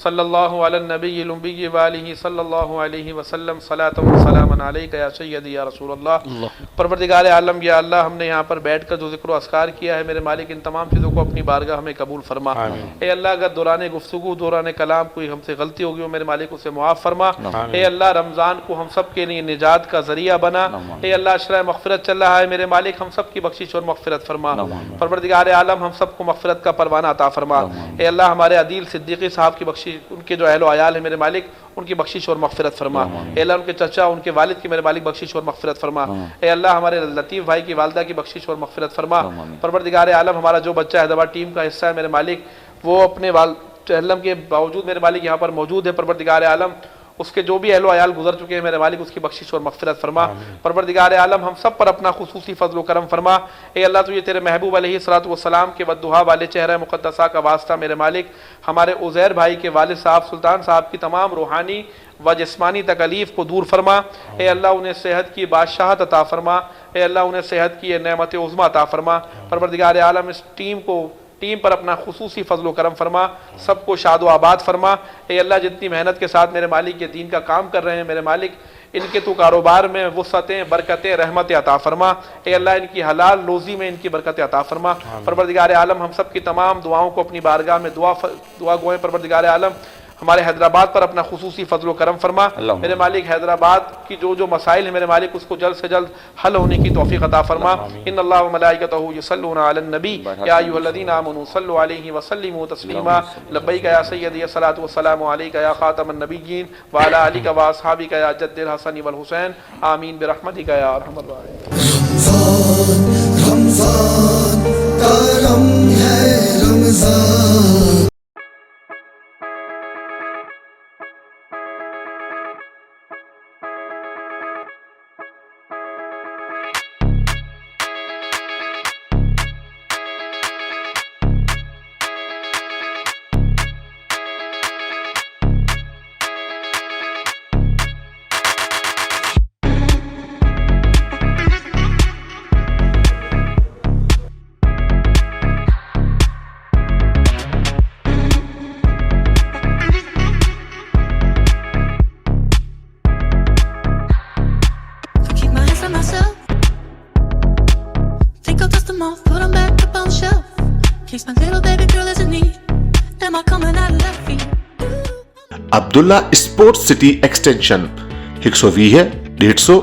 صلی اللہ علی النبی الامی وآلہ صلی اللہ علیہ وسلم. صلاۃ و سلام علیک یا سیدی یا رسول اللہ. پروردگار عالم، یا اللہ، ہم نے یہاں پر بیٹھ کر جو ذکر و اذکار کیا ہے، میرے مالک ان تمام چیزوں کو اپنی بارگاہ ہمیں قبول فرما. اے اللہ، اگر دوران گفتگو، دوران کلام کوئی ہم سے غلطی ہوگی ہو، میرے مالک اسے معاف فرما. اے اللہ، رمضان کو ہم سب کے لیے نجات کا ذریعہ بنا. اے اللہ، اشرۂ مغفرت چل رہا ہے، میرے مالک ہم سب کی بخشش اور مغفرت فرما. پروردگار عالم، ہم سب کو مغفرت کا پروانہ عطا فرما. اے اللہ، ہمارے عدیل صدیقی صاحب کی بخشش، ان کے جو اہل و عیال ہیں میرے مالک، ان کی بخشش اور مغفرت فرما. اے اللہ، ان کے چچا، ان کے والد کی میرے مالک بخشش اور مغفرت فرما. اے اللہ، ہمارے لطیف بھائی کی والدہ کی بخشش اور مغفرت فرما. پروردگار عالم، ہمارا جو بچہ حیدرآباد ٹیم کا حصہ ہے میرے مالک، وہ اپنے علم کے باوجود میرے مالک یہاں پر موجود ہے. پروردگار عالم، اس کے جو بھی اہل و عیال گزر چکے ہیں میرے مالک، اس کی بخشش اور مغفرت فرما. پروردگار عالم، ہم سب پر اپنا خصوصی فضل و کرم فرما. اے اللہ، تو یہ تیرے محبوب علیہ الصلوۃ والسلام کے والدہا والے چہرہ مقدسہ کا واسطہ میرے مالک، ہمارے عزیر بھائی کے والد صاحب سلطان صاحب کی تمام روحانی و جسمانی تکالیف کو دور فرما. اے اللہ، انہیں صحت کی بادشاہت عطا فرما. اے اللہ، انہیں صحت کی نعمت عظمیٰ عطا فرما. پروردگار عالم، اس ٹیم پر اپنا خصوصی فضل و کرم فرما، سب کو شاد و آباد فرما. اے اللہ، جتنی محنت کے ساتھ میرے مالک یہ دین کا کام کر رہے ہیں میرے مالک، ان کے تو کاروبار میں وسعتیں، برکتیں، رحمتیں عطا فرما. اے اللہ، ان کی حلال روزی میں ان کی برکتیں عطا فرما. پروردگار عالم، ہم سب کی تمام دعاؤں کو اپنی بارگاہ میں دعا گوئیں. پروردگار عالم، ہمارے حیدرآباد پر اپنا خصوصی فضل و کرم فرما. میرے مالک، حیدرآباد کی جو مسائل ہیں میرے مالک، اس کو جلد سے جلد حل ہونے کی توفیق عطا فرما. ان اللہ و ملائکتہ یصلون علی النبی یا ایھا الذین آمنوا صلوا علیہ وسلموا تسلیما. لبیک یا سیدی، الصلاۃ والسلام علیک یا خاتم النبیین وعلی آلک و اصحابک یا جد الحسن والحسین. آمین برحمتک یا ارحم الراحمین. رمضان کرم ہے Ramzan. Abdullah sports city extension 120 150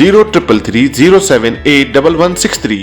0333078163.